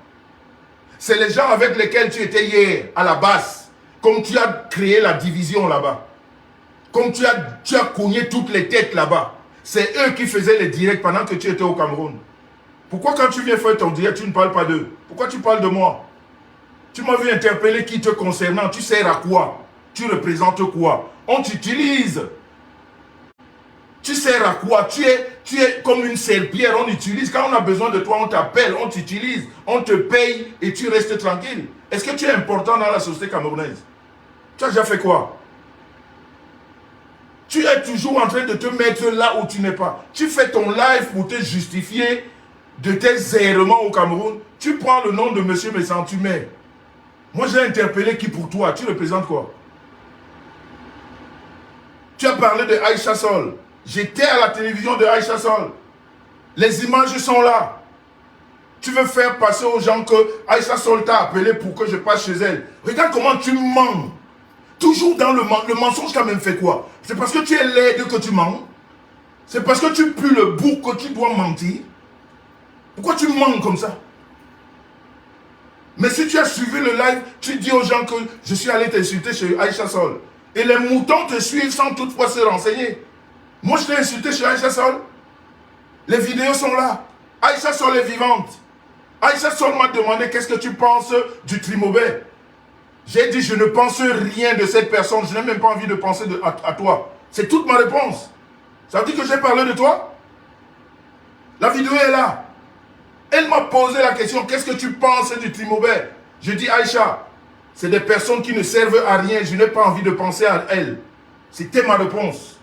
C'est les gens avec lesquels tu étais hier à la base. Comme tu as créé la division là-bas. Comme tu as cogné toutes les têtes là-bas. C'est eux qui faisaient les directs pendant que tu étais au Cameroun. Pourquoi quand tu viens faire ton direct, tu ne parles pas d'eux? Pourquoi tu parles de moi? Tu m'as vu interpeller qui te concernant. Tu sers à quoi? Tu représentes quoi? On t'utilise. Tu sers à quoi? Tu es comme une serpillère, on utilise. Quand on a besoin de toi, on t'appelle, on t'utilise, on te paye et tu restes tranquille. Est-ce que tu es important dans la société camerounaise? Tu as déjà fait quoi? Tu es toujours en train de te mettre là où tu n'es pas. Tu fais ton live pour te justifier de tes errements au Cameroun. Tu prends le nom de monsieur Messan, tu mets. Moi, j'ai interpellé qui pour toi? Tu représentes quoi? Tu as parlé de Aïcha Sol. J'étais à la télévision de Aïcha Sol. Les images sont là. Tu veux faire passer aux gens que Aïcha Sol t'a appelé pour que je passe chez elle. Regarde comment tu mens. Toujours dans le mensonge, t'as même fait quoi? C'est parce que tu es laide que tu mens? C'est parce que tu pues le bouc que tu dois mentir? Pourquoi tu mens comme ça? Mais si tu as suivi le live, tu dis aux gens que je suis allé t'insulter chez Aïcha Sol. Et les moutons te suivent sans toutefois se renseigner. Moi, je t'ai insulté chez Aïcha Sol. Les vidéos sont là. Aïcha Sol est vivante. Aïcha Sol m'a demandé qu'est-ce que tu penses du Trimobet. J'ai dit je ne pense rien de cette personne. Je n'ai même pas envie de penser à toi. C'est toute ma réponse. Ça veut dire que j'ai parlé de toi? La vidéo est là. Elle m'a posé la question, qu'est-ce que tu penses du Trimobet? Je dis Aïcha, c'est des personnes qui ne servent à rien. Je n'ai pas envie de penser à elles. C'était ma réponse.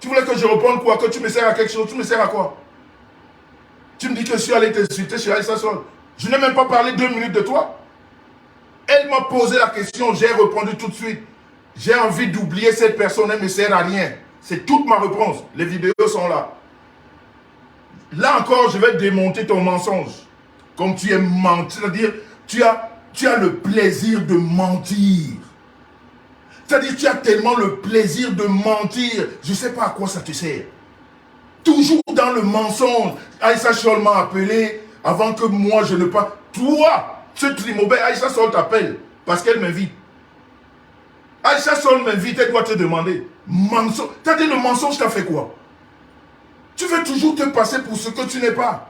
Tu voulais que je réponde quoi? Que tu me sers à quelque chose? Tu me sers à quoi? Tu me dis que je suis allé t'insulter chez Aïcha Sol. Je n'ai même pas parlé 2 minutes de toi. Elle m'a posé la question, j'ai répondu tout de suite. J'ai envie d'oublier cette personne, elle ne me sert à rien. C'est toute ma réponse. Les vidéos sont là. Là encore, je vais démonter ton mensonge. Comme tu es menti, c'est-à-dire, tu as le plaisir de mentir. C'est-à-dire, tu as tellement le plaisir de mentir. Je ne sais pas à quoi ça te sert. Toujours dans le mensonge. Aïcha Sol m'a appelé avant que moi je ne pas. Toi, ce Trimobet, Aïcha Sol t'appelle parce qu'elle m'invite. Aïcha Sol m'invite, elle doit te demander. Mensonge. C'est-à-dire, le mensonge t'a fait quoi? Tu veux toujours te passer pour ce que tu n'es pas.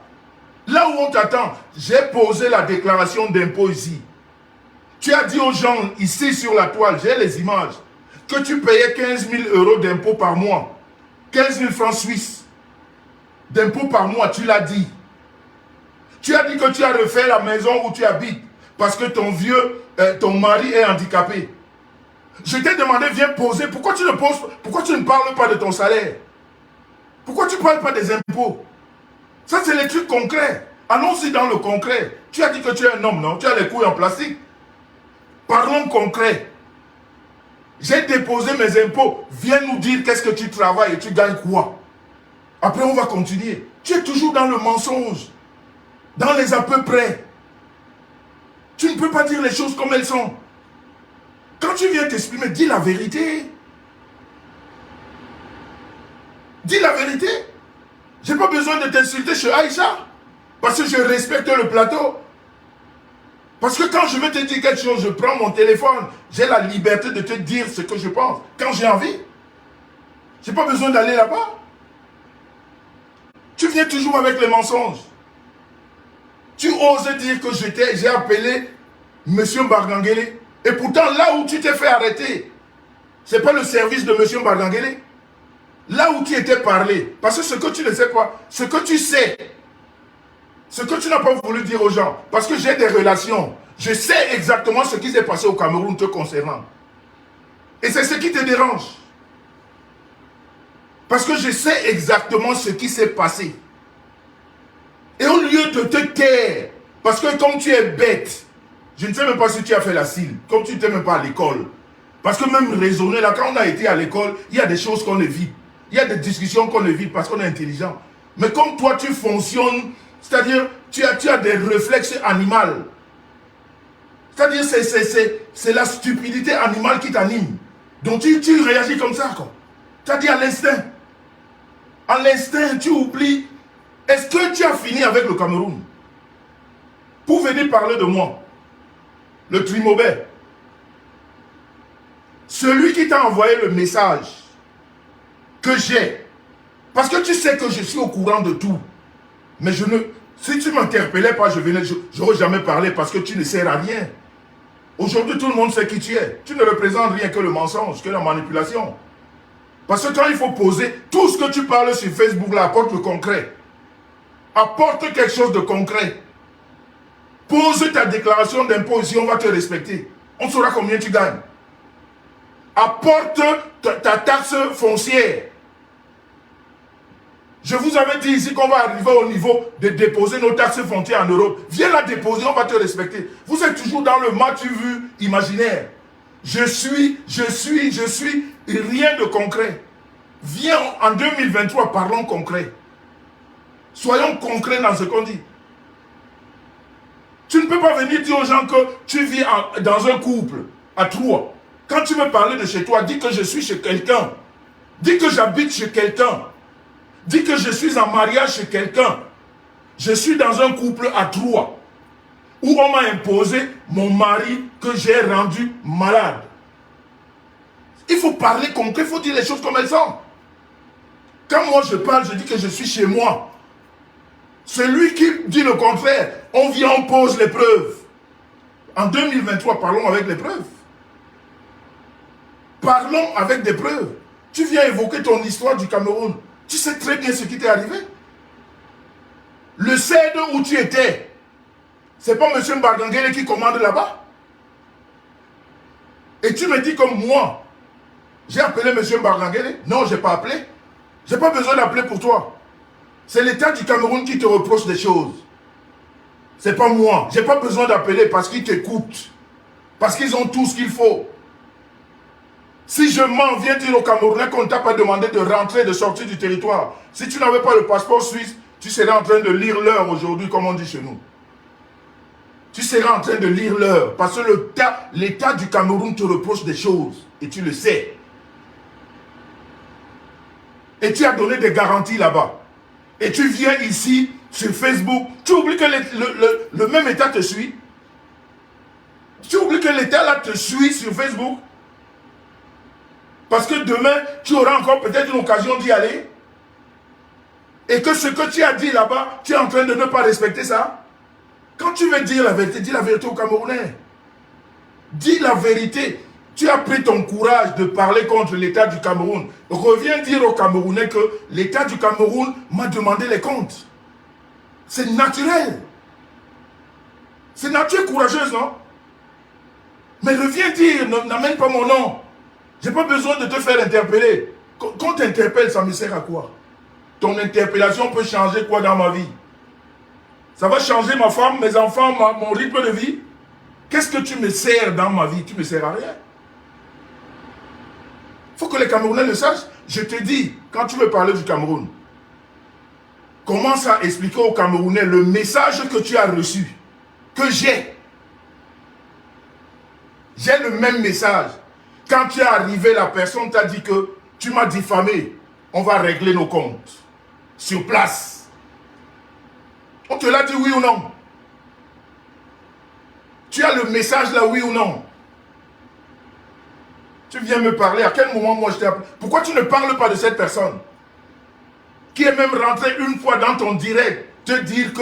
Là où on t'attend, j'ai posé la déclaration d'impôt ici. Tu as dit aux gens ici sur la toile, j'ai les images, que tu payais 15 000 € d'impôts par mois. 15 000 francs suisses d'impôts par mois, tu l'as dit. Tu as dit que tu as refait la maison où tu habites parce que ton mari est handicapé. Je t'ai demandé, viens poser. Pourquoi tu ne parles pas de ton salaire? Pourquoi tu ne parles pas des impôts? Ça, c'est les trucs concrets. Allons-y dans le concret. Tu as dit que tu es un homme, non? Tu as les couilles en plastique. Parlons concret. J'ai déposé mes impôts. Viens nous dire qu'est-ce que tu travailles et tu gagnes quoi. Après, on va continuer. Tu es toujours dans le mensonge. Dans les à peu près. Tu ne peux pas dire les choses comme elles sont. Quand tu viens t'exprimer, dis la vérité. Dis la vérité. Je n'ai pas besoin de t'insulter chez Aïcha. Parce que je respecte le plateau. Parce que quand je veux te dire quelque chose, je prends mon téléphone. J'ai la liberté de te dire ce que je pense. Quand j'ai envie. Je n'ai pas besoin d'aller là-bas. Tu viens toujours avec les mensonges. Tu oses dire que j'ai appelé M. Bargangele. Et pourtant, là où tu t'es fait arrêter, ce n'est pas le service de M. Bargangele. Là où tu étais parlé. Parce que ce que tu ne sais pas, ce que tu sais, ce que tu n'as pas voulu dire aux gens, parce que j'ai des relations, je sais exactement ce qui s'est passé au Cameroun te concernant. Et c'est ce qui te dérange. Parce que je sais exactement ce qui s'est passé. Et au lieu de te taire, parce que comme tu es bête, je ne sais même pas si tu as fait la cile, comme tu n'étais même pas à l'école. Parce que même raisonner, là, quand on a été à l'école, il y a des choses qu'on évite. Il y a des discussions qu'on évite parce qu'on est intelligent. Mais comme toi, tu fonctionnes, c'est-à-dire, tu as des réflexes animaux. C'est-à-dire, c'est la stupidité animale qui t'anime. Donc, tu réagis comme ça, quoi. C'est-à-dire à l'instinct. À l'instinct, tu oublies. Est-ce que tu as fini avec le Cameroun? Pour venir parler de moi, le Trimobet, celui qui t'a envoyé le message que j'ai, parce que tu sais que je suis au courant de tout, mais si tu ne m'interpellais pas, je n'aurais jamais parlé parce que tu ne sers à rien. Aujourd'hui, tout le monde sait qui tu es. Tu ne représentes rien que le mensonge, que la manipulation. Parce que quand il faut poser, tout ce que tu parles sur Facebook, là, apporte le concret. Apporte quelque chose de concret. Pose ta déclaration d'impôt ici, on va te respecter. On saura combien tu gagnes. Apporte ta taxe foncière. Je vous avais dit ici qu'on va arriver au niveau de déposer nos taxes foncières en Europe. Viens la déposer, on va te respecter. Vous êtes toujours dans le matu-vu imaginaire. Je suis, et rien de concret. Viens en 2023, parlons concret. Soyons concrets dans ce qu'on dit. Tu ne peux pas venir dire aux gens que tu vis dans un couple à trois. Quand tu veux parler de chez toi, dis que je suis chez quelqu'un. Dis que j'habite chez quelqu'un. Dis que je suis en mariage chez quelqu'un. Je suis dans un couple à trois. Où on m'a imposé mon mari que j'ai rendu malade. Il faut parler concret, il faut dire les choses comme elles sont. Quand moi je parle, je dis que je suis chez moi. Celui qui dit le contraire, on vient, on pose les preuves. En 2023, parlons avec les preuves. Parlons avec des preuves. Tu viens évoquer ton histoire du Cameroun. Tu sais très bien ce qui t'est arrivé. Le CED où tu étais, c'est pas M. Bargangele qui commande là-bas. Et tu me dis comme moi, j'ai appelé M. Bargangele. Non, je n'ai pas appelé. Je n'ai pas besoin d'appeler pour toi. C'est l'État du Cameroun qui te reproche des choses. C'est pas moi. Je n'ai pas besoin d'appeler parce qu'ils t'écoutent. Parce qu'ils ont tout ce qu'il faut. Si je mens, viens dire au Camerounais qu'on ne t'a pas demandé de rentrer, de sortir du territoire. Si tu n'avais pas le passeport suisse, tu serais en train de lire l'heure aujourd'hui, comme on dit chez nous. Tu serais en train de lire l'heure. Parce que l'État du Cameroun te reproche des choses. Et tu le sais. Et tu as donné des garanties là-bas. Et tu viens ici, sur Facebook, tu oublies que le même État te suit. Tu oublies que l'État là te suit sur Facebook. Parce que demain, tu auras encore peut-être une occasion d'y aller. Et que ce que tu as dit là-bas, tu es en train de ne pas respecter ça. Quand tu veux dire la vérité, dis la vérité aux Camerounais. Dis la vérité. Tu as pris ton courage de parler contre l'État du Cameroun. Reviens dire aux Camerounais que l'État du Cameroun m'a demandé les comptes. C'est naturel. C'est nature courageuse, non? Mais reviens dire, n'amène pas mon nom. Je n'ai pas besoin de te faire interpeller. Quand tu interpelles, ça me sert à quoi? Ton interpellation peut changer quoi dans ma vie? Ça va changer ma femme, mes enfants, mon rythme de vie? Qu'est-ce que tu me sers dans ma vie? Tu ne me sers à rien. Il faut que les Camerounais le sachent. Je te dis, quand tu veux parler du Cameroun, commence à expliquer aux Camerounais le message que tu as reçu, que j'ai. J'ai le même message. Quand tu es arrivé, la personne t'a dit que tu m'as diffamé. On va régler nos comptes. Sur place. On te l'a dit oui ou non? Tu as le message là, oui ou non? Tu viens me parler, à quel moment moi je t'ai appelé? Pourquoi tu ne parles pas de cette personne? Qui est même rentré une fois dans ton direct, te dire que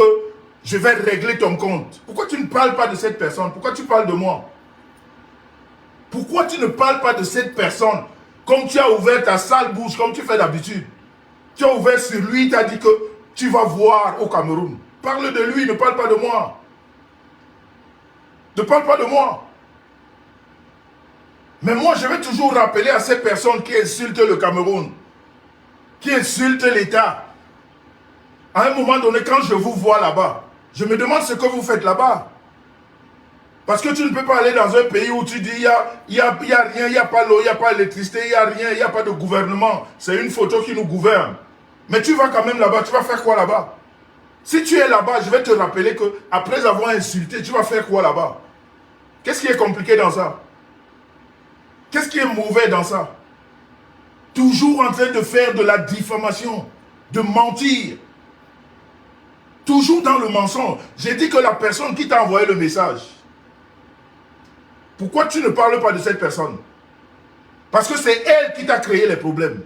je vais régler ton compte. Pourquoi tu ne parles pas de cette personne? Pourquoi tu parles de moi? Pourquoi tu ne parles pas de cette personne? Comme tu as ouvert ta sale bouche, comme tu fais d'habitude. Tu as ouvert sur lui, tu as dit que tu vas voir au Cameroun. Parle de lui, ne parle pas de moi. Ne parle pas de moi. Mais moi, je vais toujours rappeler à ces personnes qui insultent le Cameroun, qui insultent l'État. À un moment donné, quand je vous vois là-bas, je me demande ce que vous faites là-bas. Parce que tu ne peux pas aller dans un pays où tu dis il y a rien, il n'y a pas l'eau, il n'y a pas l'électricité, il n'y a rien, il n'y a pas de gouvernement. C'est une photo qui nous gouverne. Mais tu vas quand même là-bas, tu vas faire quoi là-bas? Si tu es là-bas, je vais te rappeler que après avoir insulté, tu vas faire quoi là-bas? Qu'est-ce qui est compliqué dans ça? Qu'est-ce qui est mauvais dans ça? Toujours en train de faire de la diffamation, de mentir. Toujours dans le mensonge. J'ai dit que la personne qui t'a envoyé le message, pourquoi tu ne parles pas de cette personne? Parce que c'est elle qui t'a créé les problèmes.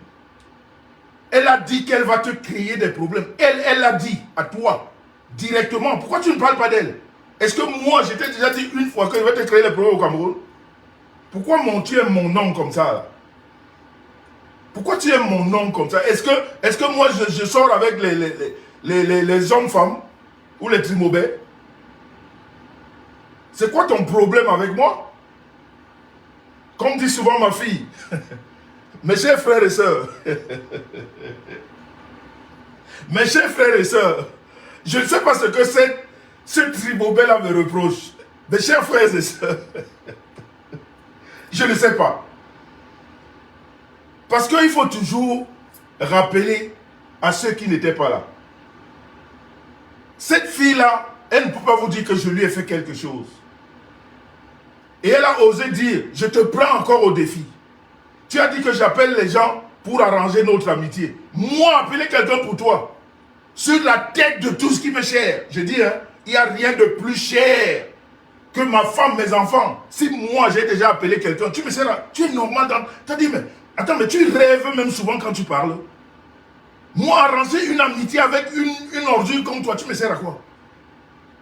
Elle a dit qu'elle va te créer des problèmes. Elle l'a dit à toi, directement. Pourquoi tu ne parles pas d'elle? Est-ce que moi, je t'ai déjà dit une fois que je vais te créer les problèmes au Cameroun? Pourquoi tu aimes mon nom comme ça là? Pourquoi tu aimes mon nom comme ça? Est-ce que moi je sors avec les hommes-femmes ou les trimobés? C'est quoi ton problème avec moi? Comme dit souvent ma fille, mes chers frères et sœurs, mes chers frères et sœurs, je ne sais pas ce que ce trimobé là me reproche. Mes chers frères et sœurs, je ne sais pas. Parce qu'il faut toujours rappeler à ceux qui n'étaient pas là. Cette fille-là, elle ne peut pas vous dire que je lui ai fait quelque chose. Et elle a osé dire, je te prends encore au défi. Tu as dit que j'appelle les gens pour arranger notre amitié. Moi, appeler quelqu'un pour toi, sur la tête de tout ce qui m'est cher. Je dis, hein, il n'y a rien de plus cher que ma femme, mes enfants. Si moi, j'ai déjà appelé quelqu'un, tu me sais là, tu es normal dans... Tu as dit, mais attends, mais tu rêves même souvent quand tu parles. Moi, arranger une amitié avec une ordure comme toi, tu me sers à quoi?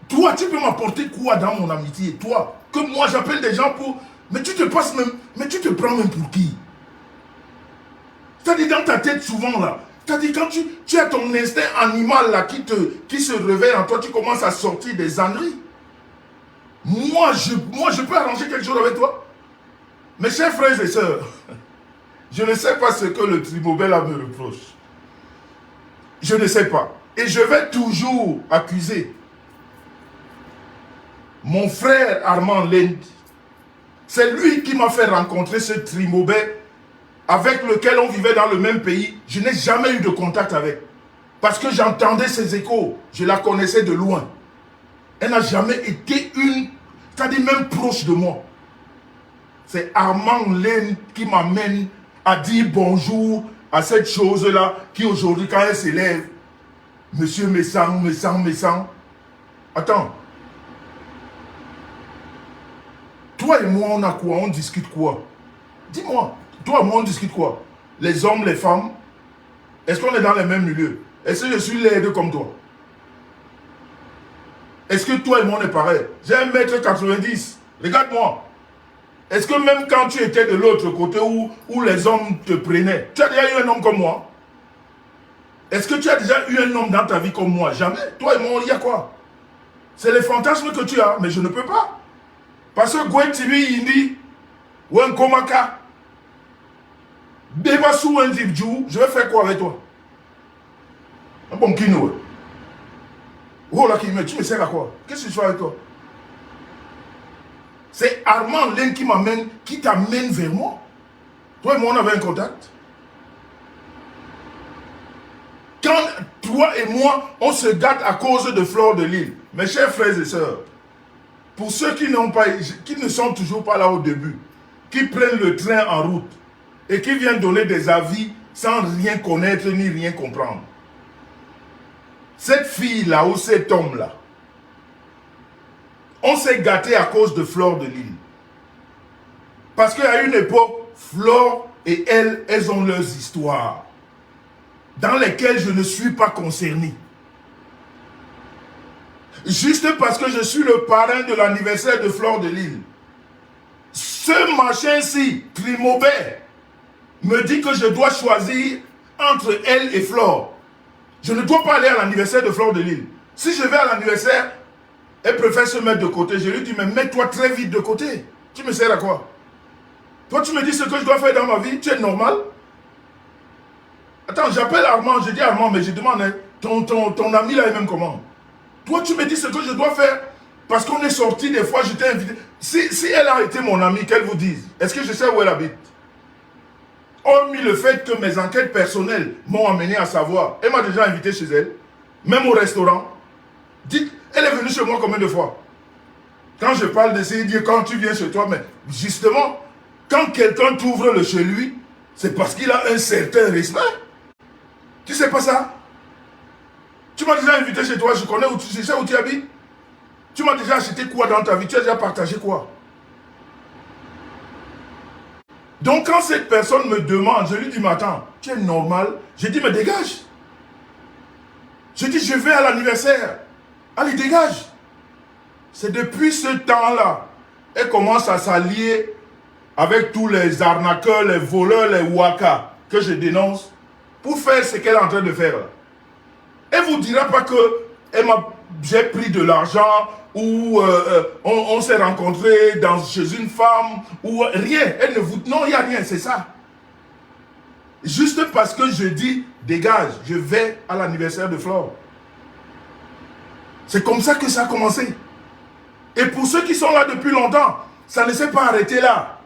Toi, tu peux m'apporter quoi dans mon amitié? Toi, que moi j'appelle des gens pour... Mais tu te passes même... Mais tu te prends même pour qui? C'est-à-dire dans ta tête souvent là. C'est-à-dire quand tu as ton instinct animal là qui se réveille en toi, tu commences à sortir des âneries. Moi, je peux arranger quelque chose avec toi? Mes chers frères et sœurs, je ne sais pas ce que le Trimobé là me reproche. Je ne sais pas. Et je vais toujours accuser mon frère Armand Lend. C'est lui qui m'a fait rencontrer ce Trimobé avec lequel on vivait dans le même pays. Je n'ai jamais eu de contact avec. Parce que j'entendais ses échos. Je la connaissais de loin. Elle n'a jamais été c'est-à-dire même proche de moi. C'est Armand Lend qui m'amène à dire bonjour à cette chose-là qui aujourd'hui, quand elle s'élève, Monsieur Messang. Attends. Toi et moi, on a quoi? On discute quoi? Dis-moi. Toi et moi, on discute quoi? Les hommes, les femmes? Est-ce qu'on est dans les mêmes milieux? Est-ce que je suis laid comme toi? Est-ce que toi et moi, on est pareil? J'ai 1,90 m. Regarde-moi. Est-ce que même quand tu étais de l'autre côté où les hommes te prenaient, tu as déjà eu un homme comme moi? Est-ce que tu as déjà eu un homme dans ta vie comme moi? Jamais. Toi et moi, il y a quoi? C'est les fantasmes que tu as, mais je ne peux pas. Parce que Gwen TV, il dit, ou un Komaka, débat sous un Dibdjou, je vais faire quoi avec toi? Un bon kino. Oh là, tu me sers à quoi? Qu'est-ce que je fais avec toi? C'est Armand Len qui t'amène vers moi. Toi et moi, on avait un contact. Quand toi et moi, on se gâte à cause de Fleur de Lys, mes chers frères et sœurs, pour ceux qui ne sont toujours pas là au début, qui prennent le train en route et qui viennent donner des avis sans rien connaître ni rien comprendre. Cette fille-là ou cet homme-là, on s'est gâté à cause de Fleur de Lys. Parce qu'à une époque, Fleur et elle, elles ont leurs histoires dans lesquelles je ne suis pas concerné. Juste parce que je suis le parrain de l'anniversaire de Fleur de Lys. Ce machin-ci, Trimobert, me dit que je dois choisir entre elle et Fleur. Je ne dois pas aller à l'anniversaire de Fleur de Lys. Si je vais à l'anniversaire, elle préfère se mettre de côté. Je lui dis, mais mets-toi très vite de côté. Tu me sers à quoi? Toi, tu me dis ce que je dois faire dans ma vie. Tu es normal? Attends, j'appelle Armand. Je dis Armand, mais je demande, hein, ton ami là est même comment? Toi, tu me dis ce que je dois faire. Parce qu'on est sorti des fois, je t'ai invité. Si elle a été mon amie, qu'elle vous dise. Est-ce que je sais où elle habite? Hormis le fait que mes enquêtes personnelles m'ont amené à savoir. Elle m'a déjà invité chez elle. Même au restaurant. Dites, elle est venue chez moi combien de fois? Quand je parle de ça, dire quand tu viens chez toi, mais justement, quand quelqu'un t'ouvre le chez lui, c'est parce qu'il a un certain respect. Tu sais pas ça? Tu m'as déjà invité chez toi, je connais où tu sais où tu habites. Tu m'as déjà acheté quoi dans ta vie? Tu as déjà partagé quoi? Donc quand cette personne me demande, je lui dis, mais attends, tu es normal? Je dis, mais dégage. Je dis, je vais à l'anniversaire. Allez, dégage. C'est depuis ce temps-là, elle commence à s'allier avec tous les arnaqueurs, les voleurs, les waka que je dénonce pour faire ce qu'elle est en train de faire. Elle ne vous dira pas que j'ai pris de l'argent ou on s'est rencontrés chez une femme ou rien. Elle ne vous... Non, il n'y a rien, c'est ça. Juste parce que je dis, dégage, je vais à l'anniversaire de Flore. C'est comme ça que ça a commencé. Et pour ceux qui sont là depuis longtemps, ça ne s'est pas arrêté là.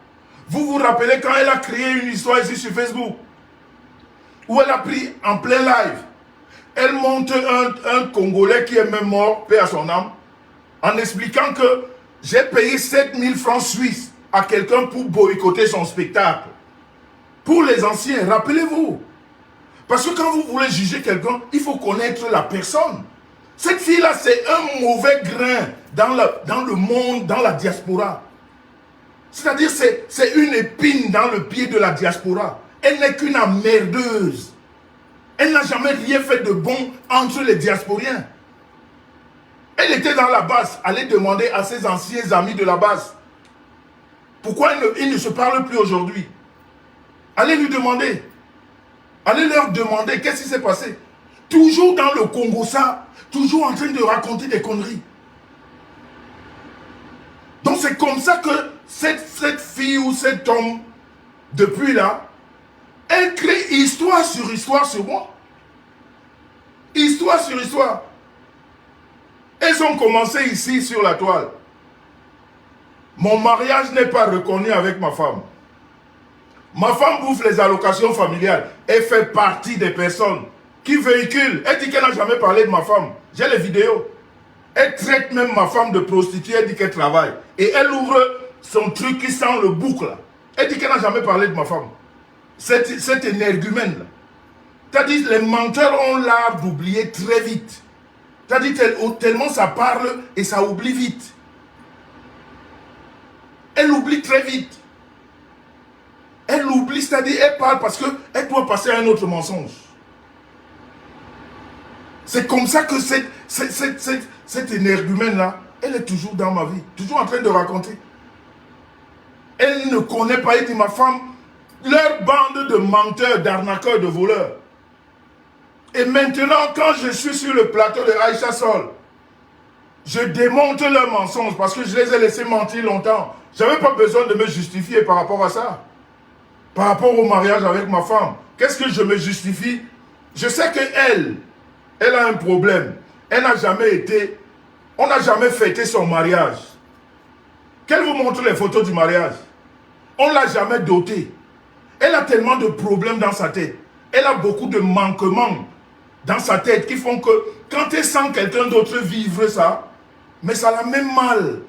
Vous vous rappelez quand elle a créé une histoire ici sur Facebook, où elle a pris en plein live, elle monte un Congolais qui est même mort, paix à son âme, en expliquant que j'ai payé 7000 francs suisses à quelqu'un pour boycotter son spectacle. Pour les anciens, rappelez-vous. Parce que quand vous voulez juger quelqu'un, il faut connaître la personne. Cette fille-là, c'est un mauvais grain dans le monde, dans la diaspora. C'est-à-dire, c'est une épine dans le pied de la diaspora. Elle n'est qu'une emmerdeuse. Elle n'a jamais rien fait de bon entre les diasporiens. Elle était dans la base, allait demander à ses anciens amis de la base. Pourquoi ils ne se parlent plus aujourd'hui? Allez lui demander. Allez leur demander qu'est-ce qui s'est passé. Toujours dans le Congo, ça. Toujours en train de raconter des conneries. Donc c'est comme ça que cette fille ou cet homme, depuis là, elle crée histoire sur moi. Histoire sur histoire. Elles ont commencé ici sur la toile. Mon mariage n'est pas reconnu avec ma femme. Ma femme bouffe les allocations familiales. Elle fait partie des personnes qui véhiculent. Elle dit qu'elle n'a jamais parlé de ma femme. J'ai les vidéos. Elle traite même ma femme de prostituée. Elle dit qu'elle travaille. Et elle ouvre son truc qui sent le bouc là. Elle dit qu'elle n'a jamais parlé de ma femme. Cette énergumène là. C'est-à-dire les menteurs ont l'art d'oublier très vite. C'est-à-dire tellement ça parle et ça oublie vite. Elle oublie très vite. Elle oublie, c'est-à-dire elle parle parce qu'elle doit passer à un autre mensonge. C'est comme ça que cette énergumène-là, elle est toujours dans ma vie. Toujours en train de raconter. Elle ne connaît pas, elle dit ma femme, leur bande de menteurs, d'arnaqueurs, de voleurs. Et maintenant, quand je suis sur le plateau de Aïcha Sol, je démonte leurs mensonges parce que je les ai laissés mentir longtemps. Je n'avais pas besoin de me justifier par rapport à ça. Par rapport au mariage avec ma femme. Qu'est-ce que je me justifie? Je sais qu'elle, elle a un problème. Elle n'a jamais été, on n'a jamais fêté son mariage. Qu'elle vous montre les photos du mariage. On ne l'a jamais dotée. Elle a tellement de problèmes dans sa tête. Elle a beaucoup de manquements dans sa tête qui font que quand elle sent quelqu'un d'autre vivre ça, mais ça la met mal.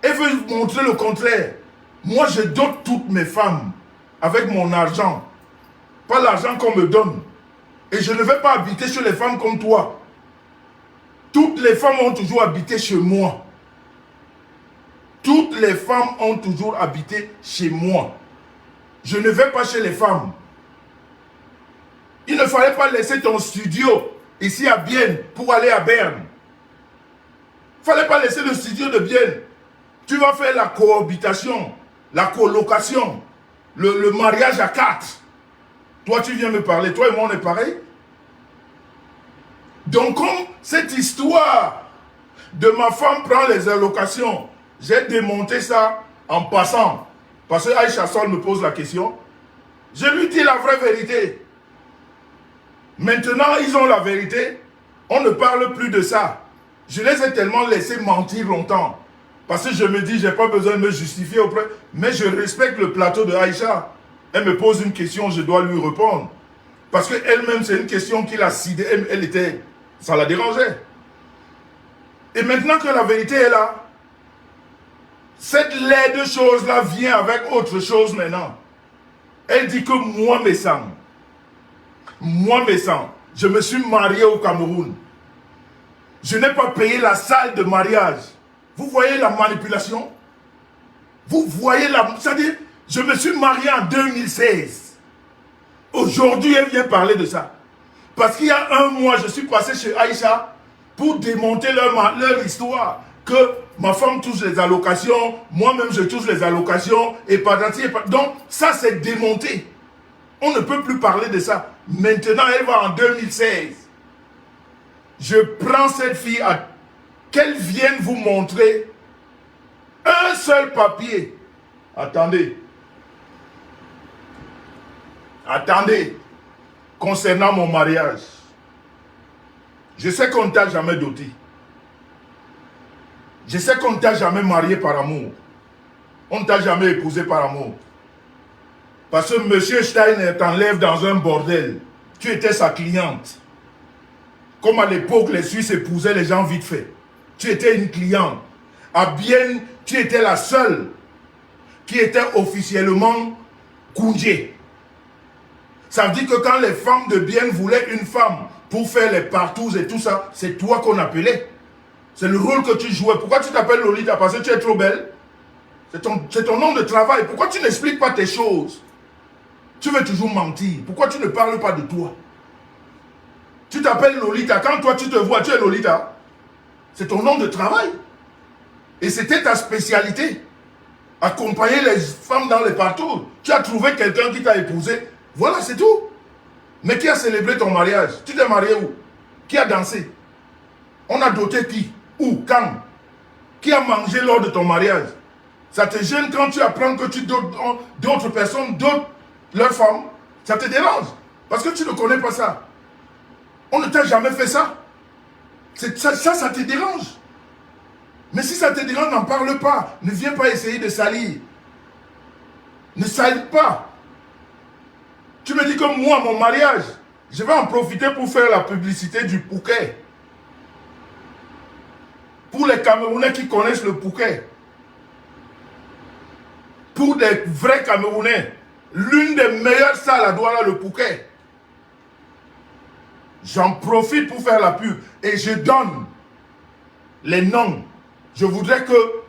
Elle veut montrer le contraire. Moi, je dote toutes mes femmes avec mon argent. Pas l'argent qu'on me donne. Et je ne vais pas habiter chez les femmes comme toi. Toutes les femmes ont toujours habité chez moi. Toutes les femmes ont toujours habité chez moi. Je ne vais pas chez les femmes. Il ne fallait pas laisser ton studio ici à Bienne pour aller à Berne. Il ne fallait pas laisser le studio de Bienne. Tu vas faire la cohabitation, la colocation, le mariage à 4. Toi, tu viens me parler. Toi et moi, on est pareil. Donc, comme cette histoire de ma femme prend les allocations, j'ai démonté ça en passant. Parce que Aïcha Sol me pose la question. Je lui dis la vraie vérité. Maintenant, ils ont la vérité. On ne parle plus de ça. Je les ai tellement laissés mentir longtemps. Parce que je me dis, je n'ai pas besoin de me justifier auprès. Mais je respecte le plateau de Aïcha. Elle me pose une question, je dois lui répondre. Parce qu'elle-même, c'est une question qui l'a sidée. Elle était, ça la dérangeait. Et maintenant que la vérité est là, cette laide chose-là vient avec autre chose maintenant. Elle dit que moi, mes sangs, je me suis marié au Cameroun. Je n'ai pas payé la salle de mariage. Vous voyez la manipulation? Vous voyez la... C'est-à-dire, je me suis marié en 2016. Aujourd'hui, elle vient parler de ça. Parce qu'il y a un mois, je suis passé chez Aïcha pour démonter leur histoire. Que ma femme touche les allocations, moi-même je touche les allocations, et donc, ça c'est démonté. On ne peut plus parler de ça. Maintenant, elle va en 2016. Je prends cette fille à qu'elle vienne vous montrer un seul papier. Attendez. Attendez. Concernant mon mariage. Je sais qu'on ne t'a jamais doté. Je sais qu'on ne t'a jamais marié par amour. On ne t'a jamais épousé par amour. Parce que M. Steiner t'enlève dans un bordel. Tu étais sa cliente. Comme à l'époque, les Suisses épousaient les gens vite fait. Tu étais une cliente. À Bienne, tu étais la seule qui était officiellement Koundje. Ça veut dire que quand les femmes de Bienne voulaient une femme pour faire les partous et tout ça, c'est toi qu'on appelait. C'est le rôle que tu jouais. Pourquoi tu t'appelles Lolita? Parce que tu es trop belle. C'est ton nom de travail. Pourquoi tu n'expliques pas tes choses? Tu veux toujours mentir. Pourquoi tu ne parles pas de toi? Tu t'appelles Lolita. Quand toi tu te vois, tu es Lolita. C'est ton nom de travail. Et c'était ta spécialité. Accompagner les femmes dans les partout. Tu as trouvé quelqu'un qui t'a épousé. Voilà, c'est tout. Mais qui a célébré ton mariage? Tu t'es marié où? Qui a dansé? On a doté qui? Où? Quand? Qui a mangé lors de ton mariage? Ça te gêne quand tu apprends que tu dotes d'autres personnes, d'autres leurs femmes? Ça te dérange? Parce que tu ne connais pas ça. On ne t'a jamais fait ça. Ça te dérange. Mais si ça te dérange, n'en parle pas. Ne viens pas essayer de salir. Ne salis pas. Tu me dis que moi, mon mariage, je vais en profiter pour faire la publicité du Phuket. Pour les Camerounais qui connaissent le Phuket. Pour des vrais Camerounais. L'une des meilleures salles à Douala, le Phuket. J'en profite pour faire la pub. Et je donne les noms. Je voudrais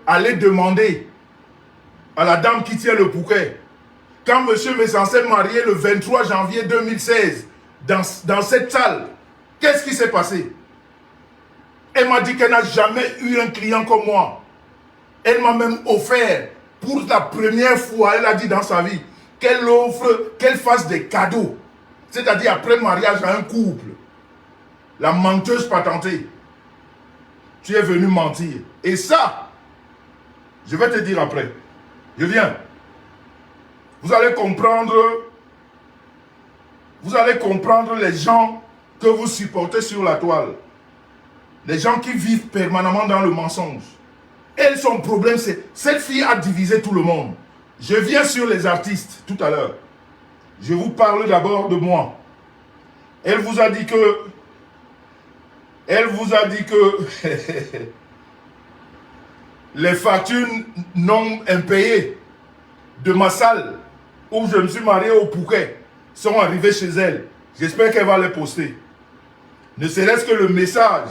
aller demander à la dame qui tient le Phuket. Quand monsieur m'est censé marier le 23 janvier 2016, dans cette salle, qu'est-ce qui s'est passé? Elle m'a dit qu'elle n'a jamais eu un client comme moi. Elle m'a même offert pour la première fois, elle a dit dans sa vie, qu'elle offre, qu'elle fasse des cadeaux. C'est-à-dire après le mariage à un couple. La menteuse patentée. Tu es venu mentir. Et ça, je vais te dire après. Je viens. Vous allez comprendre les gens que vous supportez sur la toile. Les gens qui vivent permanemment dans le mensonge. Et son problème, c'est cette fille a divisé tout le monde. Je viens sur les artistes tout à l'heure. Je vous parle d'abord de moi. Elle vous a dit que les factures non impayées de ma salle où je me suis marié au Phuket sont arrivées chez elle. J'espère qu'elle va les poster. Ne serait-ce que le message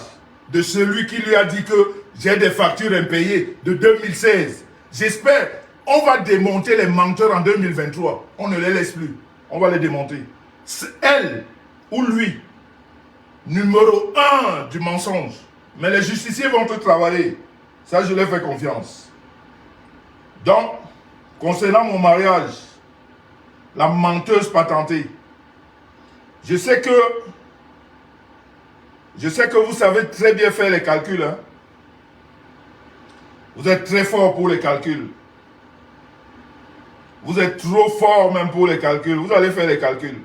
de celui qui lui a dit que j'ai des factures impayées de 2016. J'espère. On va démonter les menteurs en 2023. On ne les laisse plus. On va les démonter. C'est elle ou lui, numéro 1 du mensonge. Mais les justiciers vont te travailler. Ça, je leur fais confiance. Donc, concernant mon mariage, la menteuse patentée, je sais que vous savez très bien faire les calculs. Hein? Vous êtes très fort pour les calculs. Vous êtes trop fort même pour les calculs. Vous allez faire les calculs.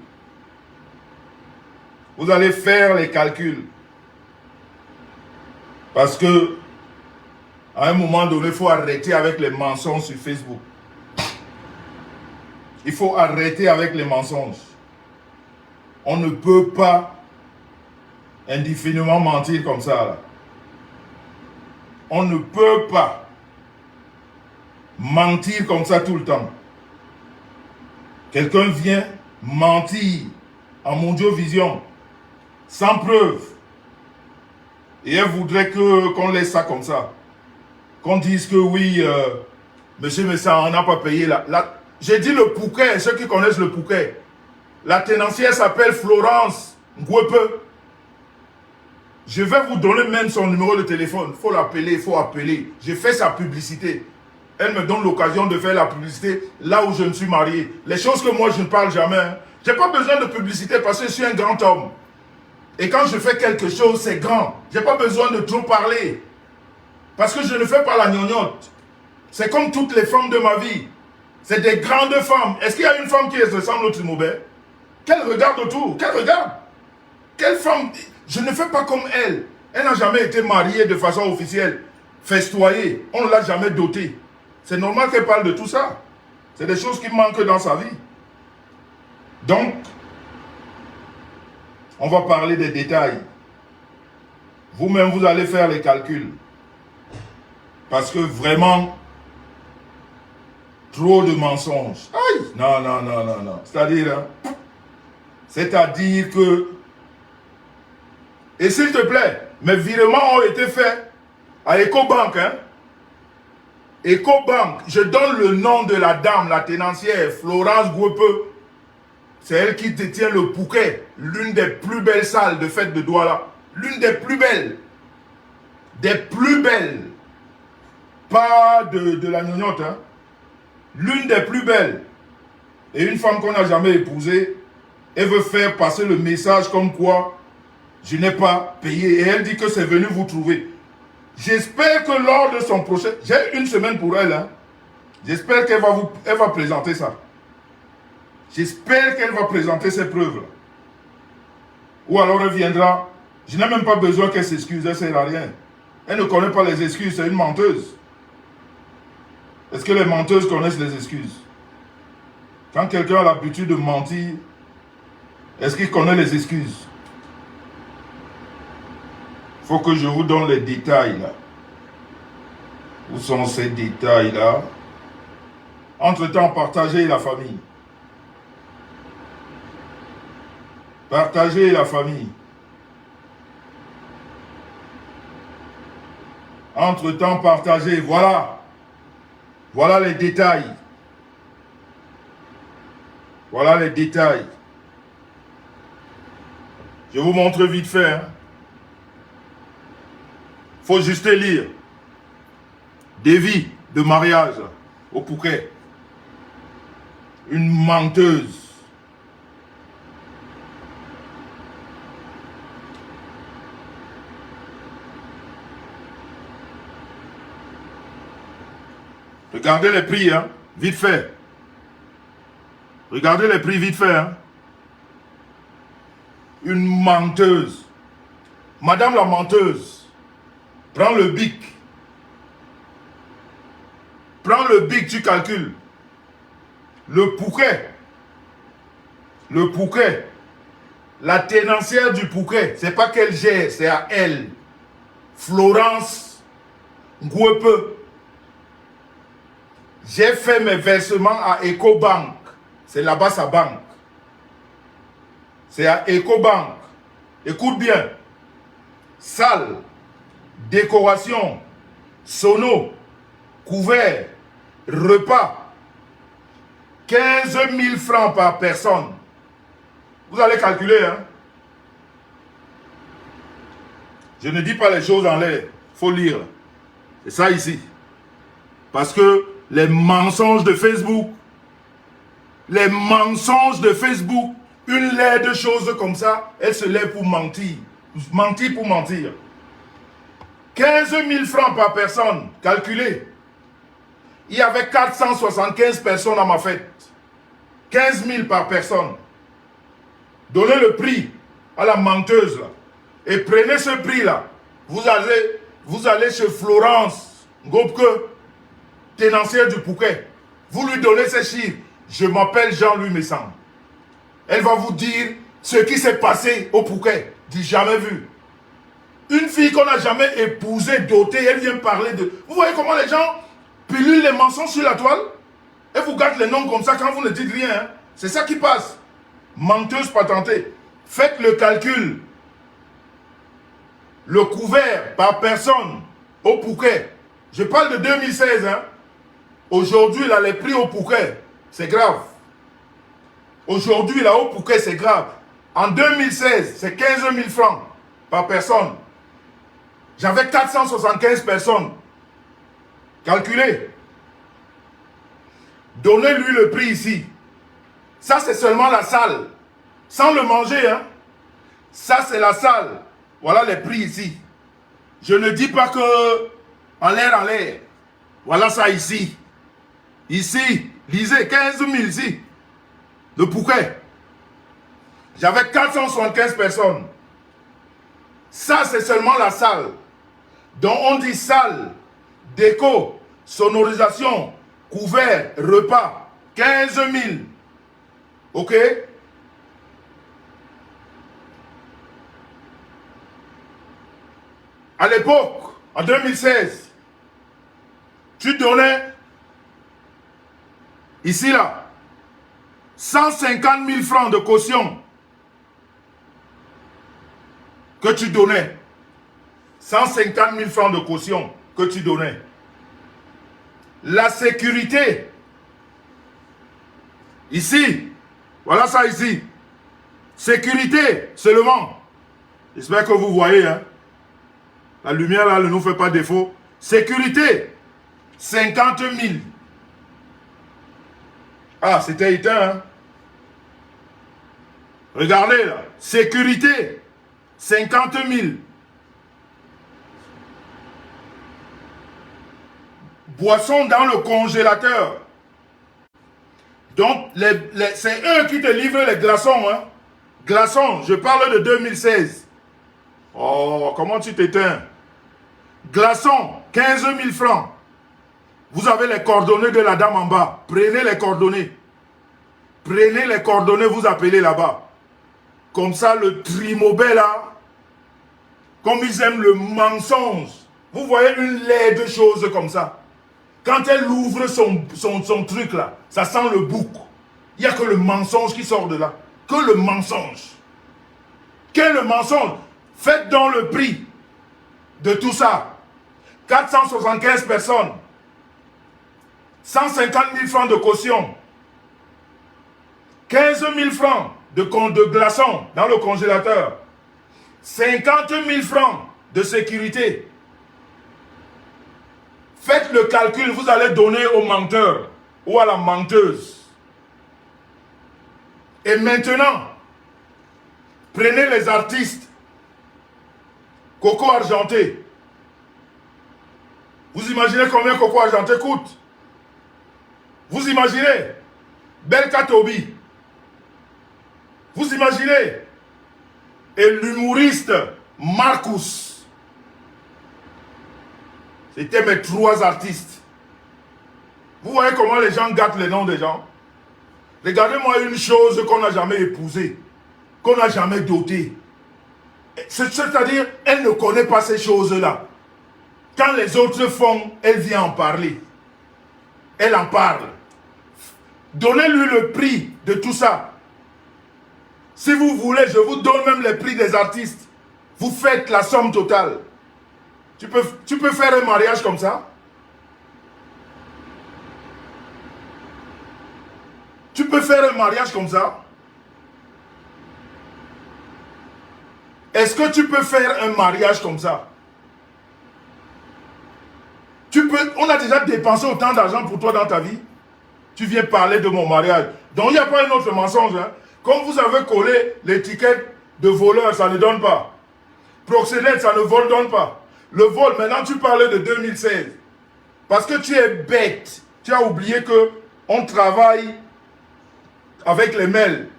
Vous allez faire les calculs. Parce que, à un moment donné, il faut arrêter avec les mensonges sur Facebook. Il faut arrêter avec les mensonges. On ne peut pas indéfiniment mentir comme ça. Là. On ne peut pas mentir comme ça tout le temps. Quelqu'un vient mentir en Mondiovision sans preuve. Et elle voudrait qu'on laisse ça comme ça. Qu'on dise que oui, monsieur Messa, on n'a pas payé là. J'ai dit le Phuket, ceux qui connaissent le Phuket. La tenancière s'appelle Florence Ngwepe. Je vais vous donner même son numéro de téléphone. Il faut l'appeler, il faut appeler. J'ai fait sa publicité. Elle me donne l'occasion de faire la publicité là où je me suis marié. Les choses que moi je ne parle jamais. Hein. Je n'ai pas besoin de publicité parce que je suis un grand homme. Et quand je fais quelque chose, c'est grand. Je n'ai pas besoin de trop parler. Parce que je ne fais pas la gnognotte. C'est comme toutes les femmes de ma vie. C'est des grandes femmes. Est-ce qu'il y a une femme qui ressemble au Trimobet? Qu'elle regarde autour. Qu'elle regarde. Quelle femme? Je ne fais pas comme elle. Elle n'a jamais été mariée de façon officielle. Festoyée. On ne l'a jamais dotée. C'est normal qu'elle parle de tout ça. C'est des choses qui manquent dans sa vie. Donc, on va parler des détails. Vous-même, vous allez faire les calculs. Parce que vraiment, trop de mensonges. Aïe! Non, non, non, non, non. C'est-à-dire que... Et s'il te plaît, mes virements ont été faits à EcoBank. Hein? EcoBank, je donne le nom de la dame, la tenancière, Florence Ngwepe. C'est elle qui détient le Phuket, l'une des plus belles salles de fête de Douala. L'une des plus belles. Des plus belles. Pas de la gnognotte. Hein? L'une des plus belles. Et une femme qu'on n'a jamais épousée, elle veut faire passer le message comme quoi je n'ai pas payé. Et elle dit que c'est venu vous trouver. J'espère que lors de son procès, j'ai une semaine pour elle. Hein? J'espère qu'elle va présenter ça. J'espère qu'elle va présenter ses preuves. Ou alors elle viendra. Je n'ai même pas besoin qu'elle s'excuse, elle ne sert à rien. Elle ne connaît pas les excuses, c'est une menteuse. Est-ce que les menteuses connaissent les excuses? Quand quelqu'un a l'habitude de mentir, est-ce qu'il connaît les excuses? Il faut que je vous donne les détails là. Où sont ces détails là? Entre-temps, partagez la famille. Partagez la famille. Entre-temps, partagez. Voilà. Voilà les détails. Voilà les détails. Je vous montre vite fait. Hein. Faut juste lire. Devis de mariage. au Phuket. Une menteuse. Regardez les prix, hein, vite fait. Regardez les prix vite fait, hein. Une menteuse. Madame la menteuse, prends le bic. Prends le bic, tu calcules. Le Phuket. Le Phuket. La tenancière du Phuket, c'est pas qu'elle gère, c'est à elle. Florence Ngwepe. J'ai fait mes versements à EcoBank. C'est là-bas sa banque. C'est à EcoBank. Écoute bien. Salle, décoration, sono, couvert, repas. 15 000 francs par personne. Vous allez calculer, hein. Je ne dis pas les choses en l'air. Il faut lire. C'est ça ici. Parce que les mensonges de Facebook, une laide chose comme ça, elle se lève pour mentir. Mentir pour mentir. 15 000 francs par personne, calculez. Il y avait 475 personnes à ma fête. 15 000 par personne. Donnez le prix à la menteuse là. Et prenez ce prix là. Vous allez chez Florence Ngopke, tenancière du Phuket. Vous lui donnez ces chiffres. Je m'appelle Jean-Louis Messang. Elle va vous dire ce qui s'est passé au Phuket. Du jamais vu. Une fille qu'on n'a jamais épousée, dotée, elle vient parler de... Vous voyez comment les gens pilulent les mensonges sur la toile? Et vous gardez les noms comme ça quand vous ne dites rien. Hein? C'est ça qui passe. Menteuse patentée. Faites le calcul. Le couvert par personne au Phuket. Je parle de 2016. Hein? Aujourd'hui, là, les prix au Phuket, c'est grave. Aujourd'hui, là, au Phuket, c'est grave. En 2016, c'est 15 000 francs par personne. J'avais 475 personnes. Calculez. Donnez-lui le prix ici. Ça, c'est seulement la salle. Sans le manger, hein. Ça, c'est la salle. Voilà les prix ici. Je ne dis pas que en l'air, en l'air. Voilà ça ici. Ici, lisez, 15 000 ici. Le Phuket. J'avais 475 personnes. Ça, c'est seulement la salle. Donc, on dit salle, déco, sonorisation, couvert, repas. 15 000. OK? À l'époque, en 2016, tu donnais, ici là, 150 000 francs de caution que tu donnais. 150 000 francs de caution que tu donnais. La sécurité, ici, voilà ça ici. Sécurité seulement. J'espère que vous voyez, hein. La lumière là ne nous fait pas défaut. Sécurité, 50 000. Ah, c'était éteint, hein. Regardez là. Sécurité, 50 000. Boisson dans le congélateur. Donc, c'est eux qui te livrent les glaçons. Hein? Glaçons, je parle de 2016. Oh, comment tu t'éteins? Glaçons, 15 000 francs. Vous avez les coordonnées de la dame en bas. Prenez les coordonnées. Prenez les coordonnées, vous appelez là-bas. Comme ça, le trimobé là, comme ils aiment le mensonge. Vous voyez une laide chose comme ça. Quand elle ouvre son truc là, ça sent le bouc. Il n'y a que le mensonge qui sort de là. Que le mensonge. Quel est le mensonge? Faites donc le prix de tout ça. 475 personnes. 150 000 francs de caution. 15 000 francs de glaçons dans le congélateur. 50 000 francs de sécurité. Faites le calcul, vous allez donner au menteur ou à la menteuse. Et maintenant, prenez les artistes. Coco Argenté. Vous imaginez combien Coco Argenté coûte? Vous imaginez? Belka Tobi. Vous imaginez? Et l'humoriste Marcus. C'était mes 3 artistes. Vous voyez comment les gens gâtent les noms des gens? Regardez-moi une chose qu'on n'a jamais épousée, qu'on n'a jamais dotée. C'est-à-dire, elle ne connaît pas ces choses-là. Quand les autres font, elle vient en parler. Elle en parle. Donnez-lui le prix de tout ça. Si vous voulez, je vous donne même les prix des artistes. Vous faites la somme totale. Tu peux faire un mariage comme ça? Tu peux faire un mariage comme ça? Est-ce que tu peux faire un mariage comme ça? On a déjà dépensé autant d'argent pour toi dans ta vie. Tu viens parler de mon mariage. Donc il n'y a pas un autre mensonge. Hein? Comme vous avez collé l'étiquette de voleur, ça ne donne pas. Proxénète, ça ne donne pas. Le vol, maintenant tu parlais de 2016. Parce que tu es bête. Tu as oublié que on travaille avec les mails.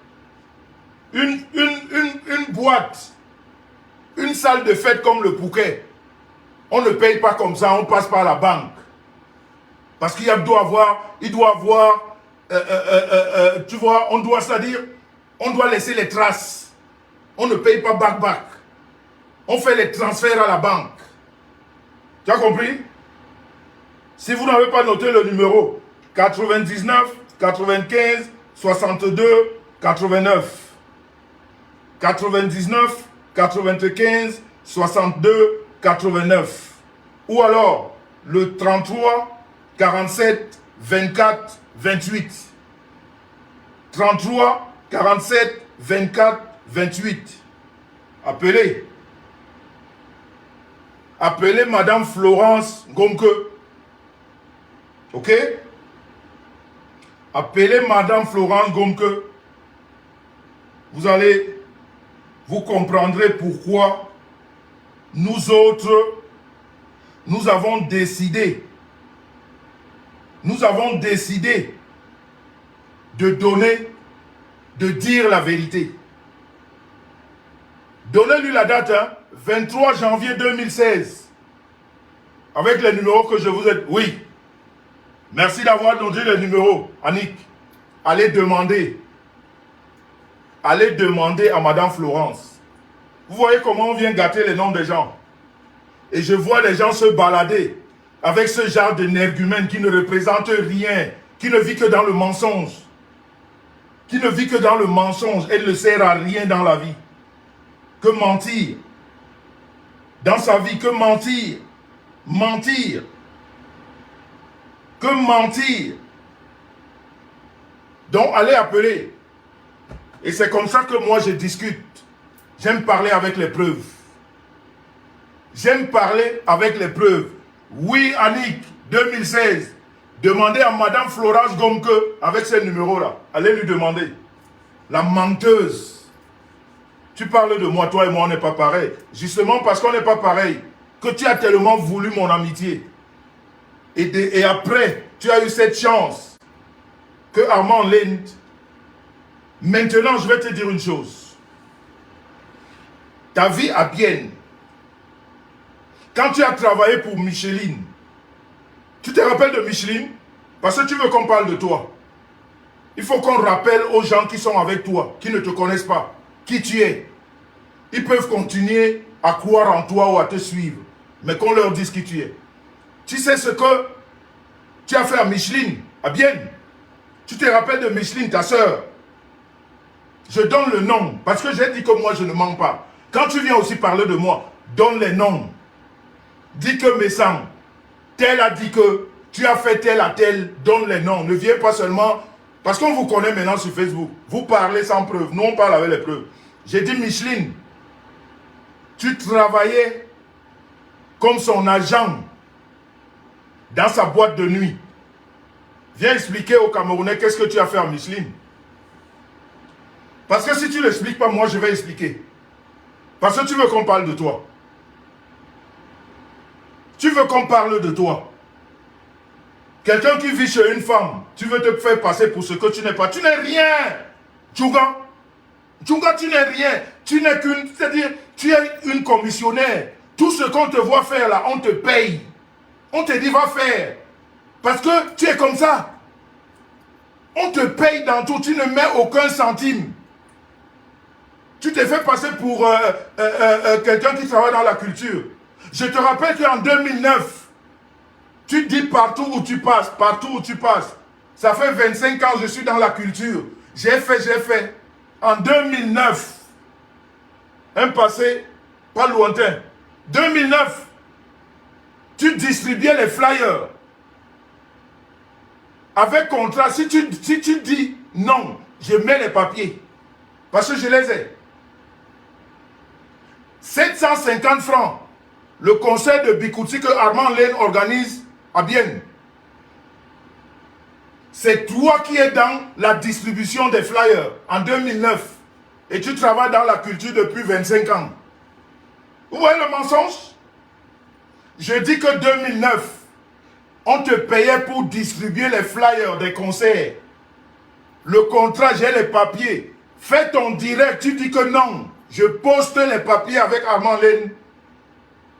Une boîte, une salle de fête comme le Pouquet, on ne paye pas comme ça, on passe par la banque. Parce qu'il doit avoir, tu vois, c'est-à-dire, on doit laisser les traces. On ne paye pas back. On fait les transferts à la banque. Tu as compris? Si vous n'avez pas noté le numéro, 99, 95, 62, 89. 99, 95, 62, 89. Ou alors, le 33, 47, 24, 28. 33, 47, 24, 28. Appelez. Appelez Madame Florence Gomke. Ok? Appelez Madame Florence Gomke. Vous comprendrez pourquoi nous autres, nous avons décidé de dire la vérité. Donnez-lui la date, hein, 23 janvier 2016. Avec les numéros que je vous ai... Oui. Merci d'avoir donné les numéros, Annick. Allez demander à Madame Florence. Vous voyez comment on vient gâter les noms des gens. Et je vois les gens se balader avec ce genre d'énergumène qui ne représente rien, qui ne vit que dans le mensonge. Qui ne vit que dans le mensonge. Elle ne sert à rien dans la vie. Que mentir. Dans sa vie, que mentir. Mentir. Que mentir. Donc, allez appeler. Et c'est comme ça que moi je discute. J'aime parler avec les preuves. J'aime parler avec les preuves. Oui, Annick, 2016. Demandez à Madame Florence Gomke avec ces numéros-là. Allez lui demander. La menteuse. Tu parles de moi, toi et moi, on n'est pas pareil. Justement parce qu'on n'est pas pareil, que tu as tellement voulu mon amitié. Et après, tu as eu cette chance que Armand Lind. Maintenant, je vais te dire une chose. Ta vie à Bienne, quand tu as travaillé pour Micheline, tu te rappelles de Micheline? Parce que tu veux qu'on parle de toi. Il faut qu'on rappelle aux gens qui sont avec toi, qui ne te connaissent pas, qui tu es. Ils peuvent continuer à croire en toi ou à te suivre, mais qu'on leur dise qui tu es. Tu sais ce que tu as fait à Micheline, à Bienne? Tu te rappelles de Micheline, ta soeur? Je donne le nom, parce que j'ai dit que moi je ne mens pas. Quand tu viens aussi parler de moi, donne les noms. Dis que Messam, tel a dit que tu as fait tel à tel, donne les noms. Ne viens pas seulement, parce qu'on vous connaît maintenant sur Facebook. Vous parlez sans preuve, nous on parle avec les preuves. J'ai dit Micheline, tu travaillais comme son agent dans sa boîte de nuit. Viens expliquer aux Camerounais qu'est-ce que tu as fait à Micheline. Parce que si tu ne l'expliques pas, moi je vais expliquer. Parce que tu veux qu'on parle de toi. Tu veux qu'on parle de toi. Quelqu'un qui vit chez une femme, tu veux te faire passer pour ce que tu n'es pas. Tu n'es rien. Djouga. Djouga, tu n'es rien. Tu n'es qu'une... C'est-à-dire, tu es une commissionnaire. Tout ce qu'on te voit faire là, on te paye. On te dit, va faire. Parce que tu es comme ça. On te paye dans tout. Tu ne mets aucun centime. Tu t'es fait passer pour quelqu'un qui travaille dans la culture. Je te rappelle qu'en 2009, tu dis partout où tu passes, Ça fait 25 ans que je suis dans la culture. J'ai fait. En 2009, un passé pas lointain. 2009, tu distribuais les flyers. Avec contrat, si tu dis non, je mets les papiers. Parce que je les ai. 750 francs. Le concert de Bikouti que Armand Lane organise à Bienne. C'est toi qui es dans la distribution des flyers en 2009. Et tu travailles dans la culture depuis 25 ans. Vous voyez le mensonge? Je dis que 2009, on te payait pour distribuer les flyers des concerts. Le contrat, j'ai les papiers. Fais ton direct, tu dis que non. Je poste les papiers avec Armand Lane.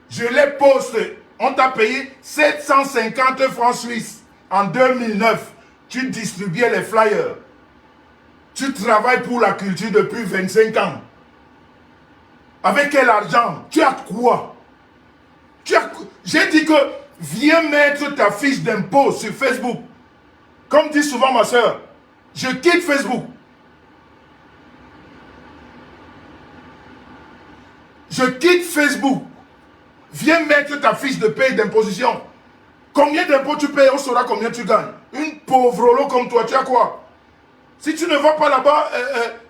Je les poste. On t'a payé 750 francs suisses en 2009. Tu distribuais les flyers. Tu travailles pour la culture depuis 25 ans. Avec quel argent? Tu as quoi? J'ai dit que viens mettre ta fiche d'impôt sur Facebook. Comme dit souvent ma soeur, je quitte Facebook. Je quitte Facebook. Viens mettre ta fiche de paye d'imposition. Combien d'impôts tu payes, on saura combien tu gagnes. Une pauvre lot comme toi, tu as quoi? Si tu ne vas pas là-bas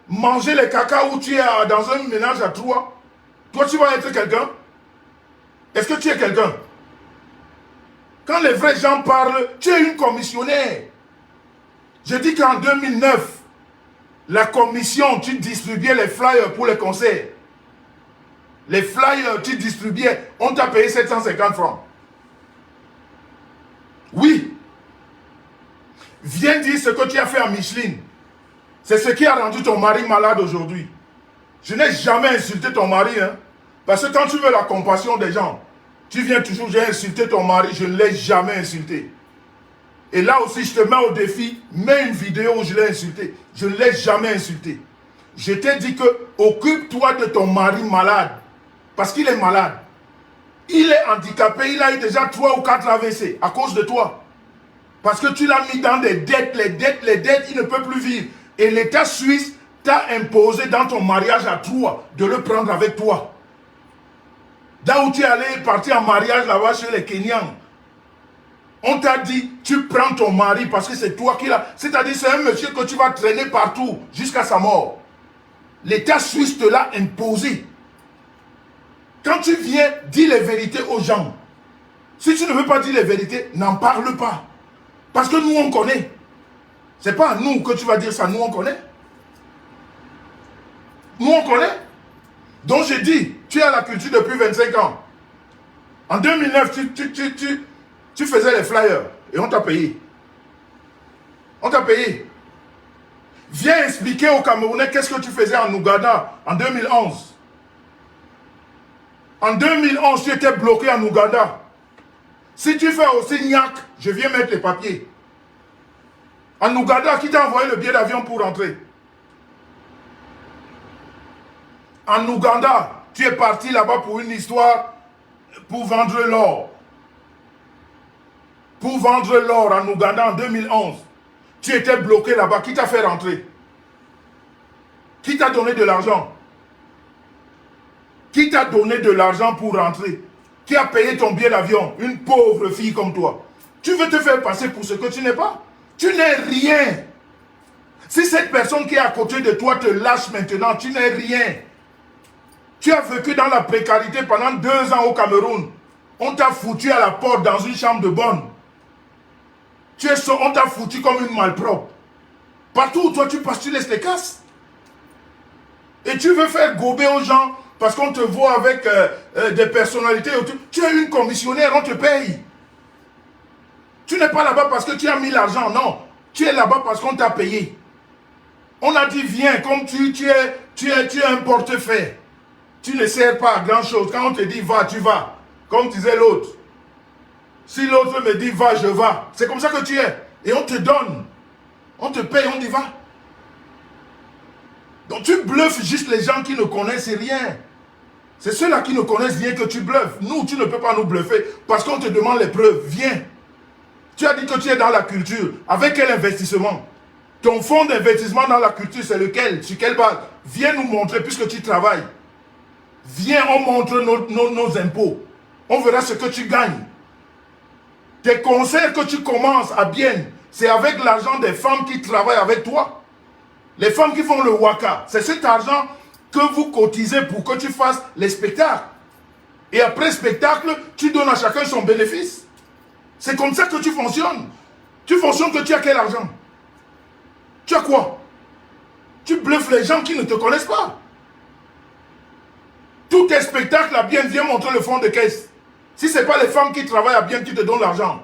manger les caca où tu es dans un ménage à trois, toi tu vas être quelqu'un? Est-ce que tu es quelqu'un? Quand les vrais gens parlent, tu es une commissionnaire. Je dis qu'en 2009, la commission, tu distribuais les flyers pour les concerts. Les flyers, tu distribuais, on t'a payé 750 francs. Oui. Viens dire ce que tu as fait à Micheline. C'est ce qui a rendu ton mari malade aujourd'hui. Je n'ai jamais insulté ton mari. Hein, parce que quand tu veux la compassion des gens, tu viens toujours, j'ai insulté ton mari, je ne l'ai jamais insulté. Et là aussi, je te mets au défi, mets une vidéo où je l'ai insulté. Je ne l'ai jamais insulté. Je t'ai dit que occupe-toi de ton mari malade. Parce qu'il est malade. Il est handicapé, il a eu déjà 3 ou 4 AVC à cause de toi. Parce que tu l'as mis dans des dettes, les dettes, il ne peut plus vivre. Et l'État suisse t'a imposé dans ton mariage à toi de le prendre avec toi. Là où tu es allé partir en mariage là-bas chez les Kenyans, on t'a dit, tu prends ton mari parce que c'est toi qui l'as. C'est-à-dire c'est un monsieur que tu vas traîner partout jusqu'à sa mort. L'État suisse te l'a imposé. Quand tu viens, dis les vérités aux gens. Si tu ne veux pas dire les vérités, n'en parle pas. Parce que nous, on connaît. Ce n'est pas à nous que tu vas dire ça, nous, on connaît. Nous, on connaît. Donc, j'ai dit, tu es à la culture depuis 25 ans. En 2009, tu faisais les flyers et on t'a payé. On t'a payé. Viens expliquer aux Camerounais qu'est-ce que tu faisais en Ouganda en 2011. En 2011, tu étais bloqué en Ouganda. Si tu fais aussi Niak, je viens mettre les papiers. En Ouganda, qui t'a envoyé le billet d'avion pour rentrer? En Ouganda, tu es parti là-bas pour une histoire, pour vendre l'or. Pour vendre l'or en Ouganda en 2011. Tu étais bloqué là-bas. Qui t'a fait rentrer? Qui t'a donné de l'argent? Qui t'a donné de l'argent pour rentrer? Qui a payé ton billet d'avion? Une pauvre fille comme toi. Tu veux te faire passer pour ce que tu n'es pas? Tu n'es rien. Si cette personne qui est à côté de toi te lâche maintenant, tu n'es rien. Tu as vécu dans la précarité pendant 2 ans au Cameroun. On t'a foutu à la porte dans une chambre de bonne. On t'a foutu comme une malpropre. Partout où toi tu passes, tu laisses les casses. Et tu veux faire gober aux gens parce qu'on te voit avec des personnalités. Tu es une commissionnaire, on te paye. Tu n'es pas là-bas parce que tu as mis l'argent, non. Tu es là-bas parce qu'on t'a payé. On a dit viens, comme tu es un portefeuille. Tu ne sers pas à grand chose. Quand on te dit va, tu vas. Comme disait l'autre. Si l'autre me dit va, je vais. C'est comme ça que tu es. Et on te donne. On te paye, on dit va. Donc tu bluffes juste les gens qui ne connaissent rien. C'est ceux-là qui ne connaissent rien que tu bluffes. Nous, tu ne peux pas nous bluffer parce qu'on te demande les preuves. Viens. Tu as dit que tu es dans la culture. Avec quel investissement? Ton fonds d'investissement dans la culture, c'est lequel? Sur quelle base? Viens nous montrer puisque tu travailles. Viens, on montre nos impôts. On verra ce que tu gagnes. Tes concerts que tu commences à bien, c'est avec l'argent des femmes qui travaillent avec toi. Les femmes qui font le waka, c'est cet argent que vous cotisez pour que tu fasses les spectacles. Et après spectacle, tu donnes à chacun son bénéfice. C'est comme ça que tu fonctionnes. Tu fonctionnes que tu as quel argent? Tu as quoi? Tu bluffes les gens qui ne te connaissent pas. Tous tes spectacles à bien, viens montrer le fond de caisse. Si ce n'est pas les femmes qui travaillent à bien qui te donnent l'argent,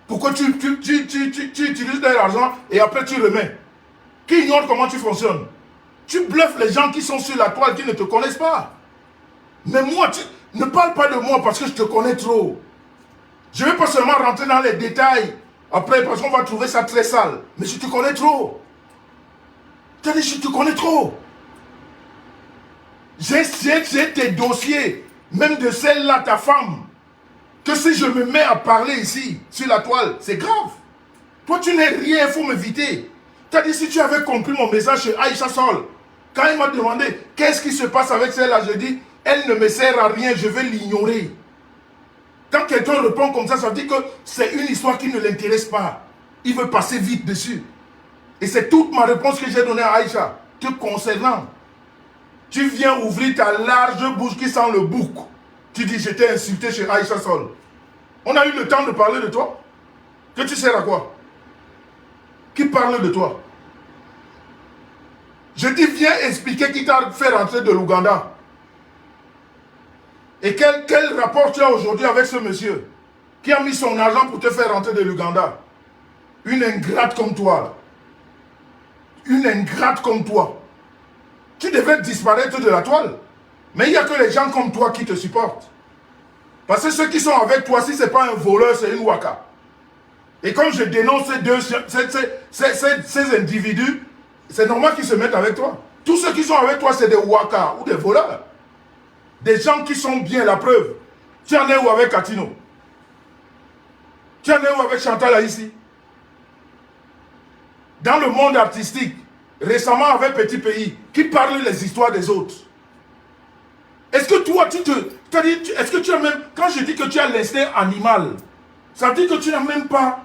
pourquoi tu utilises leur argent et après tu remets? Qui ignore comment tu fonctionnes? Tu bluffes les gens qui sont sur la toile, qui ne te connaissent pas. Mais moi, ne parle pas de moi parce que je te connais trop. Je ne vais pas seulement rentrer dans les détails après parce qu'on va trouver ça très sale. Mais je te connais trop. Tu as dit, je te connais trop. J'ai tes dossiers, même de celle-là, ta femme, que si je me mets à parler ici, sur la toile, c'est grave. Toi, tu n'es rien, il faut m'éviter. Tu as dit, si tu avais compris mon message chez Aïcha Sol, quand il m'a demandé, qu'est-ce qui se passe avec celle-là, je dis, elle ne me sert à rien, je vais l'ignorer. Quand quelqu'un répond comme ça veut dire que c'est une histoire qui ne l'intéresse pas. Il veut passer vite dessus. Et c'est toute ma réponse que j'ai donnée à Aïcha, te concernant. Tu viens ouvrir ta large bouche qui sent le bouc. Tu dis, j'étais insulté chez Aïcha Sol. On a eu le temps de parler de toi. Que tu sers à quoi? Qui parle de toi? Je dis, viens expliquer qui t'a fait rentrer de l'Ouganda. Et quel rapport tu as aujourd'hui avec ce monsieur qui a mis son argent pour te faire rentrer de l'Ouganda? Une ingrate comme toi. Une ingrate comme toi. Tu devrais disparaître de la toile. Mais il n'y a que les gens comme toi qui te supportent. Parce que ceux qui sont avec toi, si ce n'est pas un voleur, c'est une waka. Et comme je dénonce ces individus, c'est normal qu'ils se mettent avec toi. Tous ceux qui sont avec toi, c'est des waka ou des voleurs. Des gens qui sont bien, la preuve. Tu en es où avec Katino? Tu en es où avec Chantal Haïssi? Dans le monde artistique, récemment avec Petit Pays, qui parle les histoires des autres. Est-ce que toi, est-ce que tu as même, quand je dis que tu as l'instinct animal, ça veut dire que tu n'as même pas,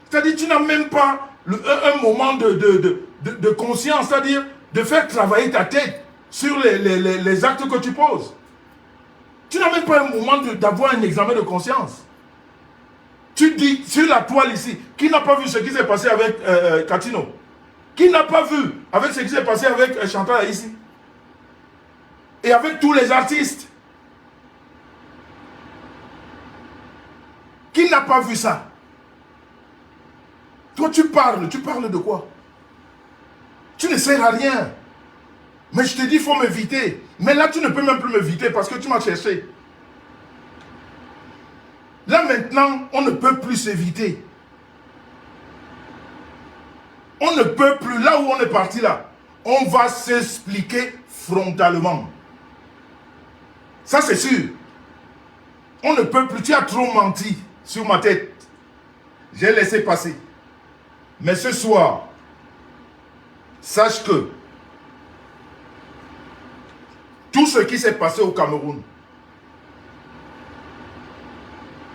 c'est-à-dire tu n'as même pas un moment de conscience, c'est-à-dire de faire travailler ta tête sur les actes que tu poses. Tu n'as même pas un moment d'avoir un examen de conscience. Tu dis, sur la toile ici, qui n'a pas vu ce qui s'est passé avec Katino? Qui n'a pas vu avec ce qui s'est passé avec Chantal ici? Et avec tous les artistes? Qui n'a pas vu ça? Toi, tu parles de quoi? Tu ne sers à rien. Mais je te dis, il faut m'éviter. Mais là, tu ne peux même plus m'éviter parce que tu m'as cherché. Là, maintenant, on ne peut plus s'éviter. On ne peut plus, là où on est parti là, on va s'expliquer frontalement. Ça, c'est sûr. On ne peut plus, tu as trop menti sur ma tête. J'ai laissé passer. Mais ce soir, sache que tout ce qui s'est passé au Cameroun,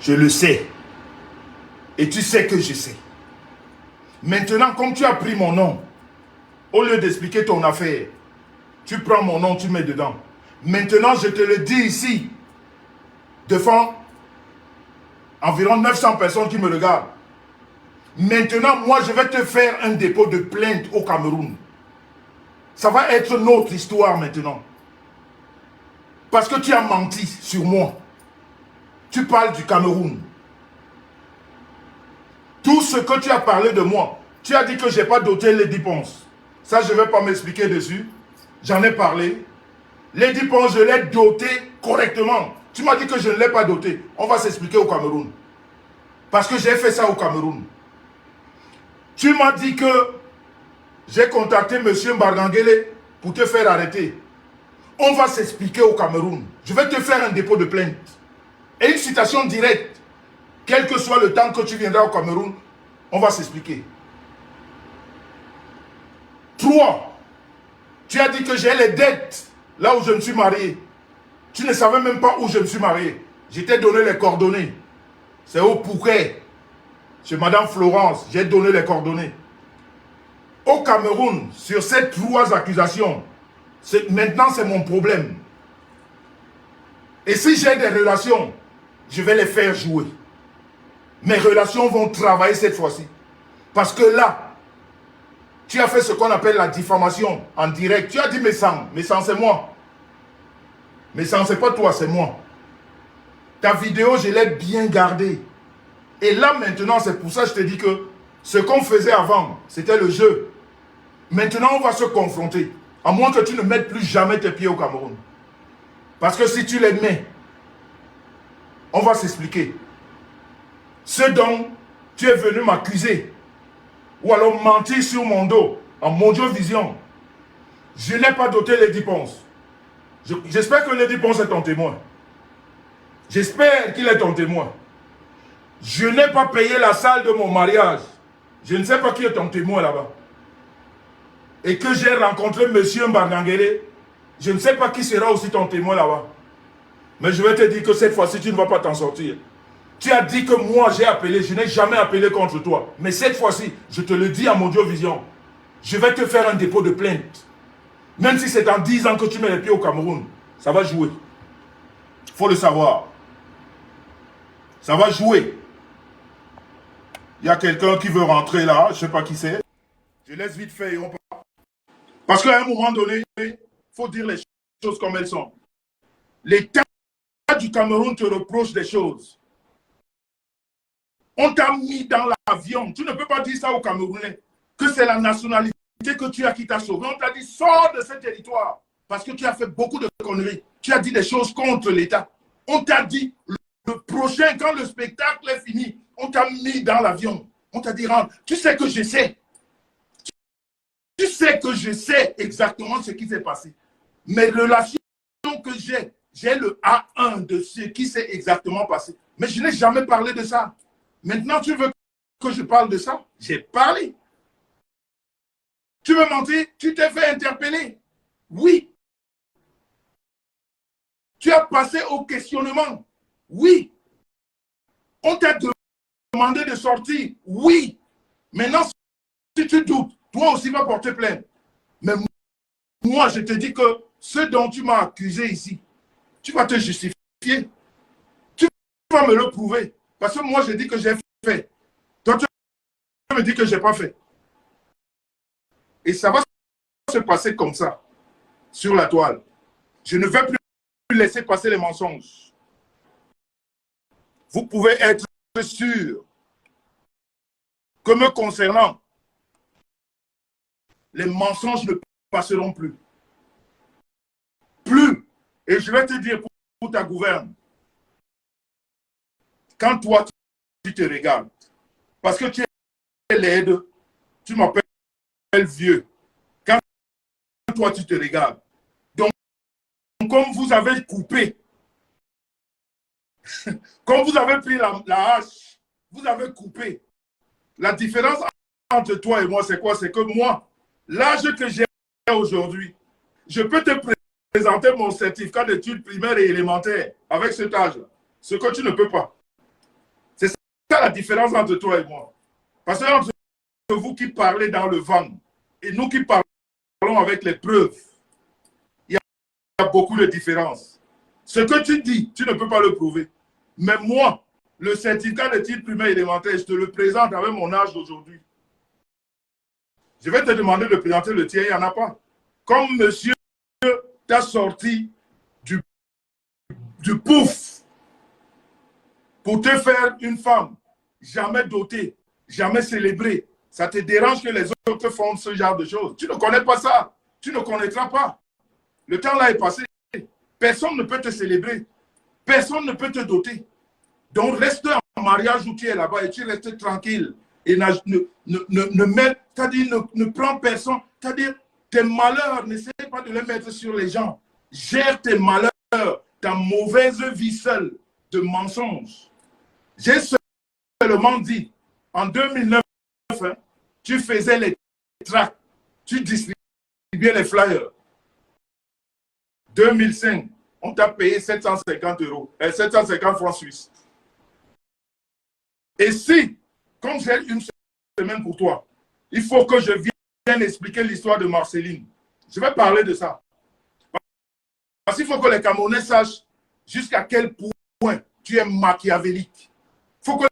je le sais. Et tu sais que je sais. Maintenant, comme tu as pris mon nom, au lieu d'expliquer ton affaire, tu prends mon nom, tu mets dedans. Maintenant, je te le dis ici, devant environ 900 personnes qui me regardent. Maintenant, moi, je vais te faire un dépôt de plainte au Cameroun. Ça va être notre histoire maintenant. Parce que tu as menti sur moi. Tu parles du Cameroun. Tout ce que tu as parlé de moi, tu as dit que je n'ai pas doté les dépenses. Ça, je ne vais pas m'expliquer dessus. J'en ai parlé. Les dépenses, je l'ai doté correctement. Tu m'as dit que je ne l'ai pas doté. On va s'expliquer au Cameroun. Parce que j'ai fait ça au Cameroun. Tu m'as dit que j'ai contacté M. Mbargangele pour te faire arrêter. On va s'expliquer au Cameroun. Je vais te faire un dépôt de plainte. Et une citation directe. Quel que soit le temps que tu viendras au Cameroun, on va s'expliquer. 3. Tu as dit que j'ai les dettes là où je me suis marié. Tu ne savais même pas où je me suis marié. Je t'ai donné les coordonnées. C'est au Pouquet. Chez Madame Florence, j'ai donné les coordonnées. Au Cameroun, sur ces 3 accusations, maintenant c'est mon problème. Et si j'ai des relations, je vais les faire jouer. Mes relations vont travailler cette fois-ci. Parce que là, tu as fait ce qu'on appelle la diffamation en direct. Tu as dit mes sangs c'est moi. Mes sangs c'est pas toi, c'est moi. Ta vidéo, je l'ai bien gardée. Et là maintenant, c'est pour ça que je te dis que ce qu'on faisait avant, c'était le jeu. Maintenant, on va se confronter. À moins que tu ne mettes plus jamais tes pieds au Cameroun. Parce que si tu les mets, on va s'expliquer. Ce dont tu es venu m'accuser, ou alors mentir sur mon dos, en Mondiovision, je n'ai pas doté les dépenses. J'espère que les dépenses est ton témoin. J'espère qu'il est ton témoin. Je n'ai pas payé la salle de mon mariage. Je ne sais pas qui est ton témoin là-bas. Et que j'ai rencontré M. Mbargangele, je ne sais pas qui sera aussi ton témoin là-bas. Mais je vais te dire que cette fois-ci, tu ne vas pas t'en sortir. Tu as dit que moi, j'ai appelé. Je n'ai jamais appelé contre toi. Mais cette fois-ci, je te le dis à Mondiovision, je vais te faire un dépôt de plainte. Même si c'est en 10 ans que tu mets les pieds au Cameroun, ça va jouer. Il faut le savoir. Ça va jouer. Il y a quelqu'un qui veut rentrer là, je ne sais pas qui c'est. Je laisse vite faire et on part. Parce qu'à un moment donné, il faut dire les choses comme elles sont. L'État du Cameroun te reproche des choses. On t'a mis dans l'avion. Tu ne peux pas dire ça aux Camerounais. Que c'est la nationalité que tu as qui t'a sauvé. On t'a dit, sors de ce territoire. Parce que tu as fait beaucoup de conneries. Tu as dit des choses contre l'État. On t'a dit, le prochain, quand le spectacle est fini, on t'a mis dans l'avion. On t'a dit, rentre. Tu sais que je sais. Tu sais que je sais exactement ce qui s'est passé. Mes relations que j'ai le A1 de ce qui s'est exactement passé. Mais je n'ai jamais parlé de ça. Maintenant, tu veux que je parle de ça? J'ai parlé. Tu veux mentir? Tu t'es fait interpeller. Oui. Tu as passé au questionnement. Oui. On t'a demandé de sortir. Oui. Maintenant, si tu doutes, toi aussi vas porter plainte. Mais moi, je te dis que ce dont tu m'as accusé ici, tu vas te justifier. Tu vas me le prouver. Parce que moi, je dis que j'ai fait. Toi, tu me dis que je n'ai pas fait. Et ça va se passer comme ça, sur la toile. Je ne vais plus laisser passer les mensonges. Vous pouvez être sûr que me concernant, les mensonges ne passeront plus. Plus. Et je vais te dire pour ta gouverne, quand toi, tu te regardes, parce que tu es laide, tu m'appelles vieux. Quand toi, tu te regardes. Donc, comme vous avez coupé, comme vous avez pris la hache, vous avez coupé. La différence entre toi et moi, c'est quoi? C'est que moi, l'âge que j'ai aujourd'hui, je peux te présenter mon certificat d'études primaires et élémentaires avec cet âge-là. Ce que tu ne peux pas. C'est ça la différence entre toi et moi. Parce que entre vous qui parlez dans le vent et nous qui parlons avec les preuves, il y a beaucoup de différences. Ce que tu dis, tu ne peux pas le prouver. Mais moi, le certificat de titre primaire élémentaire, je te le présente avec mon âge d'aujourd'hui. Je vais te demander de présenter le tien, il n'y en a pas. Comme monsieur t'a sorti du pouf pour te faire une femme, jamais dotée, jamais célébrée. Ça te dérange que les autres font ce genre de choses. Tu ne connais pas ça. Tu ne connaîtras pas. Le temps là est passé. Personne ne peut te célébrer. Personne ne peut te doter. Donc reste en mariage où tu es là-bas et tu restes tranquille. Et ne prends personne. C'est-à-dire, tes malheurs, n'essaie pas de les mettre sur les gens. Gère tes malheurs, ta mauvaise vie seule de mensonges. J'ai seulement dit, en 2009, hein, tu faisais les tracts, tu distribuais les flyers. 2005, on t'a payé 750 euros, 750 francs suisses. Et si, comme j'ai une semaine pour toi, il faut que je vienne expliquer l'histoire de Marceline. Je vais parler de ça. Parce qu'il faut que les Camerounais sachent jusqu'à quel point tu es machiavélique. Il faut que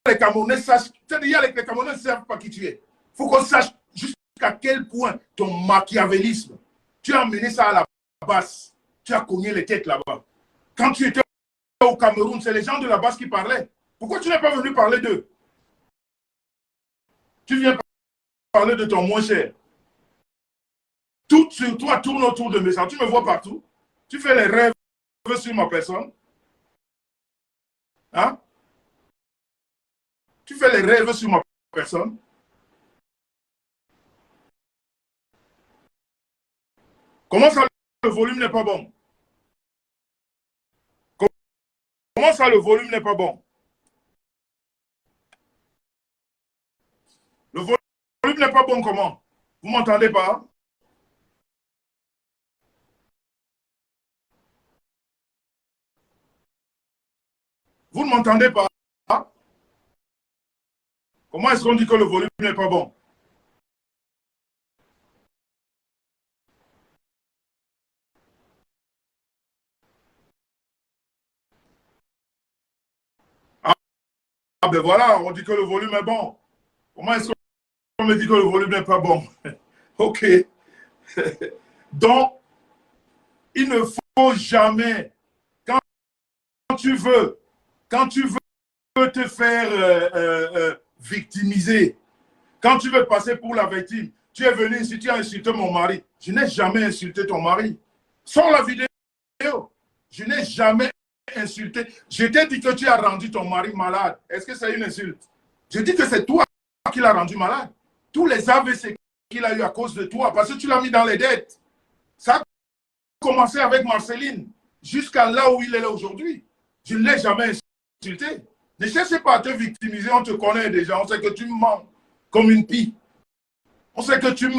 les Camerounais sachent, c'est-à-dire les Camerounais ne savent pas qui tu es. Il faut qu'on sache jusqu'à quel point ton machiavélisme, tu as amené ça à la base. Tu as cogné les têtes là-bas. Quand tu étais au Cameroun, c'est les gens de la base qui parlaient. Pourquoi tu n'es pas venu parler d'eux? Tu viens parler de ton moins cher. Tout sur toi tourne autour de mes gens. Tu me vois partout. Tu fais les rêves sur ma personne. Hein? Tu fais les rêves sur ma personne. Comment ça, le volume n'est pas bon? Comment ça, le volume n'est pas bon? Le volume n'est pas bon comment? Vous ne m'entendez pas? Vous ne m'entendez pas? Comment est-ce qu'on dit que le volume n'est pas bon? Ah ben voilà, on dit que le volume est bon. Comment est-ce qu'on me dit que le volume n'est pas bon? Ok. Donc, il ne faut jamais, quand tu veux te faire victimiser, quand tu veux passer pour la victime, tu es venu ici, tu as insulté mon mari. Je n'ai jamais insulté ton mari. Sors la vidéo. Je n'ai jamais insulté. Je t'ai dit que tu as rendu ton mari malade. Est-ce que c'est une insulte? Je dis que c'est toi qui l'as rendu malade. Tous les AVC qu'il a eu à cause de toi, parce que tu l'as mis dans les dettes. Ça a commencé avec Marceline, jusqu'à là où il est là aujourd'hui. Je ne l'ai jamais insulté. Ne cherchez pas à te victimiser, on te connaît déjà, on sait que tu mens comme une pie. On sait que tu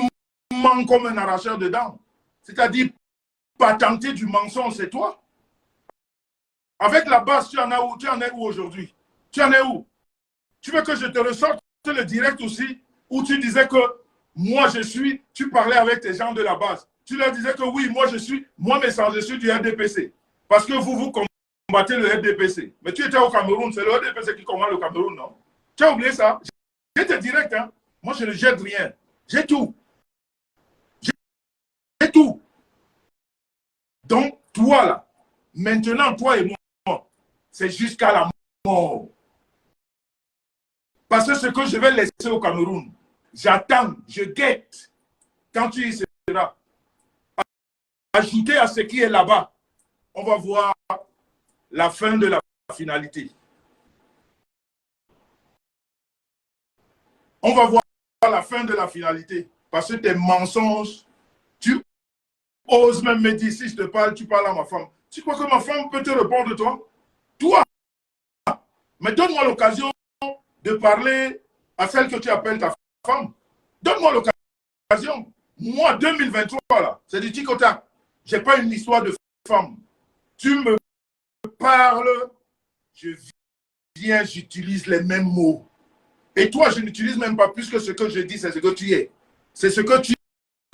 mens comme un arracheur de dents. C'est-à-dire, patenter du mensonge, c'est toi. Avec la base, tu en es où aujourd'hui? Tu en es où? Tu veux que je te ressorte le direct aussi, où tu disais que moi tu parlais avec tes gens de la base. Tu leur disais que oui, moi je suis du RDPC. Parce que vous combattez le RDPC. Mais tu étais au Cameroun, c'est le RDPC qui combat le Cameroun, non? Tu as oublié ça? J'étais direct, hein? Moi je ne jette rien. J'ai tout. J'ai tout. Donc, toi là, maintenant, toi et moi, c'est jusqu'à la mort. Parce que ce que je vais laisser au Cameroun, j'attends, je guette quand tu y seras. Ajouter à ce qui est là-bas, on va voir la fin de la finalité. On va voir la fin de la finalité. Parce que tes mensonges, tu oses même me dire, si je te parle, tu parles à ma femme. Tu crois que ma femme peut te répondre de toi? Toi! Mais donne-moi l'occasion de parler à celle que tu appelles ta femme. Donne-moi l'occasion. Moi, 2023, là, c'est du tic-au-tac. Je n'ai pas une histoire de femme. Tu me parles, je viens, j'utilise les mêmes mots. Et toi, je n'utilise même pas plus que ce que je dis, c'est ce que tu es. C'est ce que tu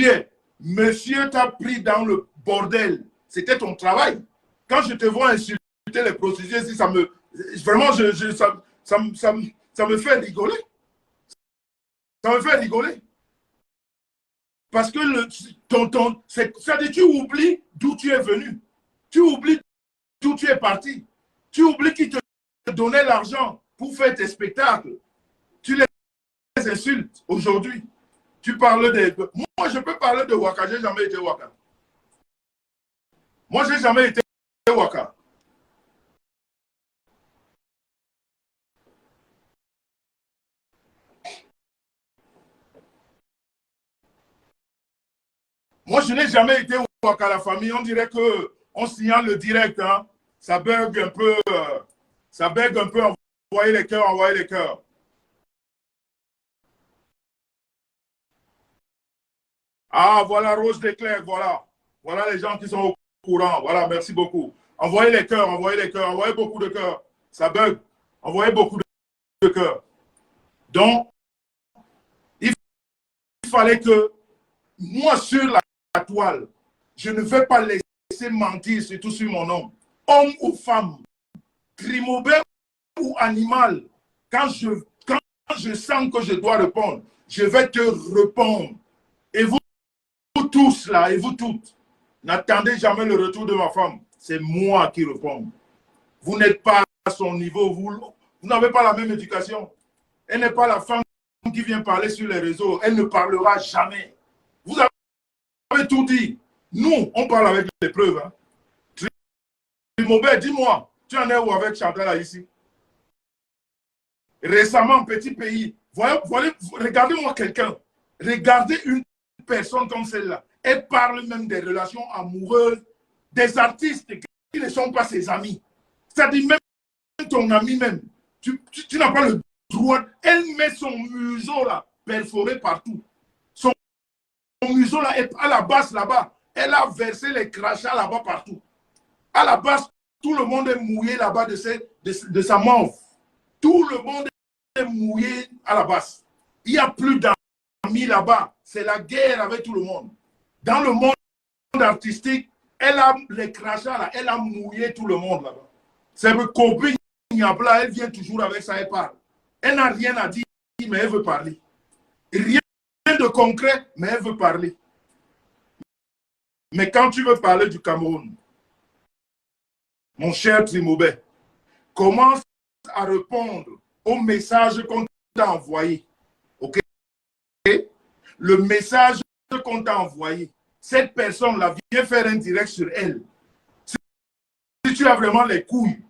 es. Monsieur t'a pris dans le bordel. C'était ton travail. Quand je te vois insulter les prostituées, si ça me Vraiment, ça me fait rigoler. Ça me fait rigoler. Parce que c'est-à-dire tu oublies d'où tu es venu. Tu oublies d'où tu es parti. Tu oublies qui te donnait l'argent pour faire tes spectacles. Tu les insultes aujourd'hui. Tu parles de... Moi, je peux parler de Waka. Je n'ai jamais été Waka. Moi, je n'ai jamais été Waka. Moi, je n'ai jamais été Waka. La famille, on dirait qu'on signale le direct. Hein. Ça bug un peu. Ça bug un peu. Envoyez les cœurs, envoyez les cœurs. Ah, voilà, Rose d'éclair, voilà. Voilà les gens qui sont au courant. Voilà, merci beaucoup. Envoyez les cœurs, envoyez beaucoup de cœurs. Ça bug. Envoyez beaucoup de cœurs. Donc, il fallait que moi, sur la toile, je ne vais pas laisser mentir, surtout sur mon nom. Homme ou femme, trimobé ou animal, quand je sens que je dois répondre, je vais te répondre. Et vous tous là, et vous toutes, n'attendez jamais le retour de ma femme. C'est moi qui réponds. Vous n'êtes pas à son niveau, vous n'avez pas la même éducation. Elle n'est pas la femme qui vient parler sur les réseaux. Elle ne parlera jamais. Vous avez tout dit. Nous, on parle avec les preuves. Hein. Trimobé, dis-moi, tu en es où avec Chantal ici? Récemment, petit pays, regardez-moi quelqu'un. Regardez une personne comme celle-là. Elle parle même des relations amoureuses des artistes qui ne sont pas ses amis. C'est-à-dire même ton ami même. Tu n'as pas le droit. Elle met son museau là, perforé partout. Son museau là, à la base là-bas, elle a versé les crachats là-bas partout. À la base, tout le monde est mouillé là-bas de sa mort. Tout le monde est mouillé à la base. Il n'y a plus d'amis là-bas. C'est la guerre avec tout le monde. Dans le monde artistique, elle a les crachats là, elle a mouillé tout le monde là-bas. C'est que Kobe Niabla, elle vient toujours avec ça, elle parle. Elle n'a rien à dire, mais elle veut parler. Rien de concret, mais elle veut parler. Mais quand tu veux parler du Cameroun, mon cher Trimobé, commence à répondre au message qu'on t'a envoyé. OK? Le message qu'on t'a envoyé, cette personne-là vient faire un direct sur elle. Si tu as vraiment les couilles,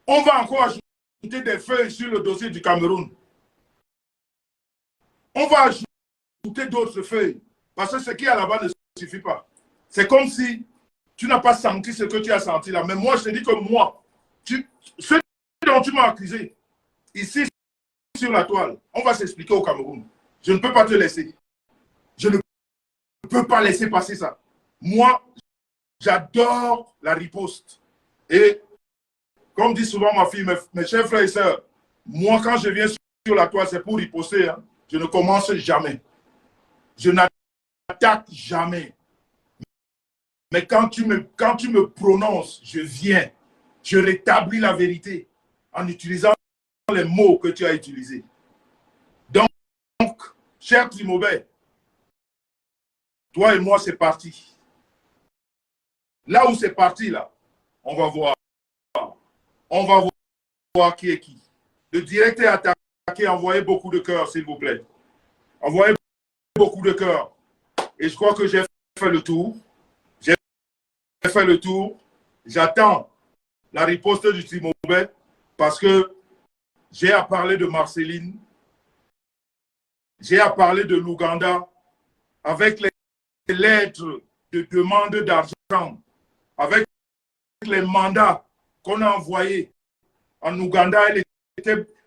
on va encore ajouter des feuilles sur le dossier du Cameroun. On va ajouter d'autres feuilles. Parce que ce qui est là-bas ne suffit pas. C'est comme si tu n'as pas senti ce que tu as senti là. Mais moi, je te dis que moi, ce dont tu m'as accusé, ici, sur la toile, on va s'expliquer au Cameroun. Je ne peux pas te laisser. Je ne peux pas laisser passer ça. Moi, j'adore la riposte. Et comme dit souvent ma fille, mes chers frères et sœurs, moi, quand je viens sur la toile, c'est pour riposter. Hein. Je ne commence jamais. Je n'attaque jamais. Mais quand tu me prononces, je viens. Je rétablis la vérité en utilisant les mots que tu as utilisés. Donc, cher Trimobé, toi et moi, c'est parti. Là où c'est parti, là, on va voir. On va voir qui est qui. Le direct est attaqué. Envoyez beaucoup de cœurs, s'il vous plaît. Envoyez beaucoup de cœurs. Et je crois que j'ai fait le tour. J'ai fait le tour. J'attends la riposte du Trimobé parce que j'ai à parler de Marceline. J'ai à parler de l'Ouganda avec les lettres de demande d'argent, avec les mandats qu'on a envoyés en Ouganda.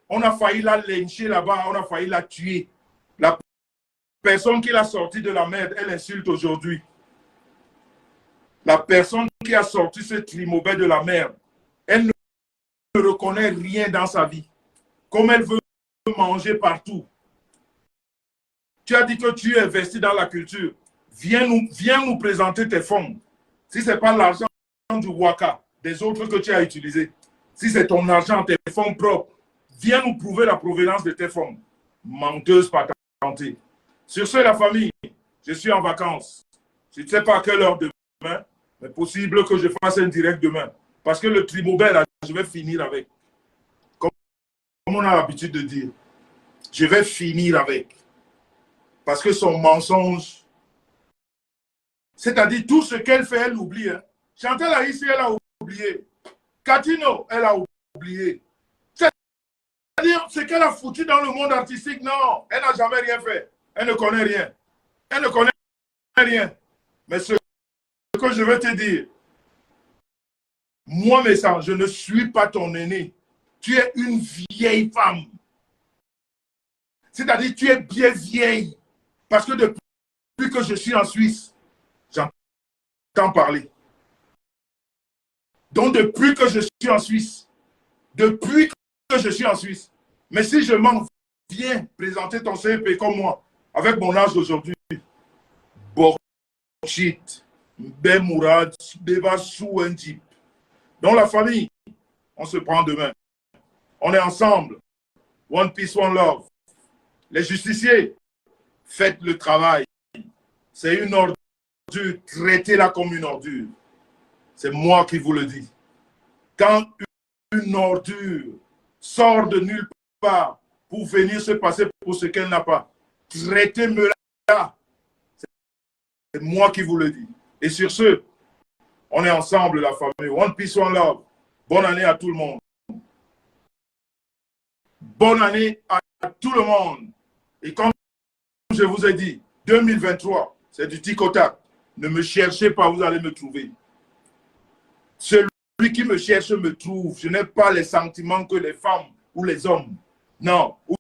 On a failli la lyncher là-bas, on a failli la tuer. La personne qui l'a sortie de la merde, elle insulte aujourd'hui. La personne qui a sorti ce Trimobé de la merde, elle ne reconnaît rien dans sa vie. Comme elle veut manger partout. Tu as dit que tu es investi dans la culture. Viens nous présenter tes fonds. Si ce n'est pas l'argent du Waka, des autres que tu as utilisés. Si c'est ton argent, tes fonds propres, viens nous prouver la provenance de tes fonds. Menteuse patentée. Sur ce, la famille, je suis en vacances. Je ne sais pas à quelle heure demain, mais possible que je fasse un direct demain. Parce que le Tribobel, là, je vais finir avec. Comme on a l'habitude de dire, je vais finir avec. Parce que son mensonge, c'est-à-dire tout ce qu'elle fait, elle oublie. Hein. Chantal Aïssi, elle a oublié. Katino, elle a oublié. C'est-à-dire ce qu'elle a foutu dans le monde artistique, non, elle n'a jamais rien fait. Elle ne connaît rien. Elle ne connaît rien. Mais ce que je veux te dire, moi, Messant, je ne suis pas ton aîné. Tu es une vieille femme. C'est-à-dire, tu es bien vieille. Parce que depuis que je suis en Suisse, j'entends parler. Donc, depuis que je suis en Suisse, mais si je m'en viens présenter ton CEP comme moi, avec mon âge d'aujourd'hui, Borchit, Ben Mourad, Beba Sou un Jeep. Donc, la famille, on se prend demain. On est ensemble. One peace, one love. Les justiciers, faites le travail. C'est une ordure. Traitez-la comme une ordure. C'est moi qui vous le dis. Quand une ordure sort de nulle part pour venir se passer pour ce qu'elle n'a pas, traitez-me-la. C'est moi qui vous le dis. Et sur ce, on est ensemble, la famille. One peace, one love. Bonne année à tout le monde. Bonne année à tout le monde. Et comme je vous ai dit, 2023, c'est du tic au tac. Ne me cherchez pas, vous allez me trouver. Celui qui me cherche me trouve. Je n'ai pas les sentiments que les femmes ou les hommes. Non. Ou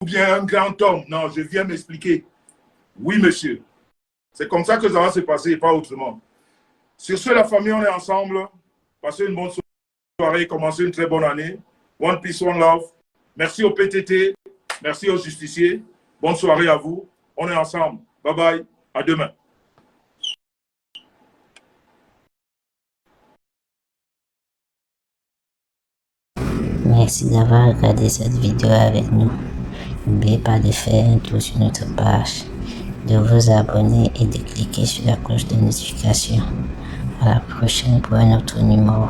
bien un grand homme. Non, je viens m'expliquer. Oui, monsieur. C'est comme ça que ça va se passer et pas autrement. Sur ce, la famille, on est ensemble. Passez une bonne soirée, commencez une très bonne année. One peace, one love. Merci au PTT. Merci aux justiciers. Bonne soirée à vous. On est ensemble. Bye bye. À demain. Merci d'avoir regardé cette vidéo avec nous. N'oubliez pas de faire un tour sur notre page, de vous abonner et de cliquer sur la cloche de notification. À la prochaine pour un autre numéro.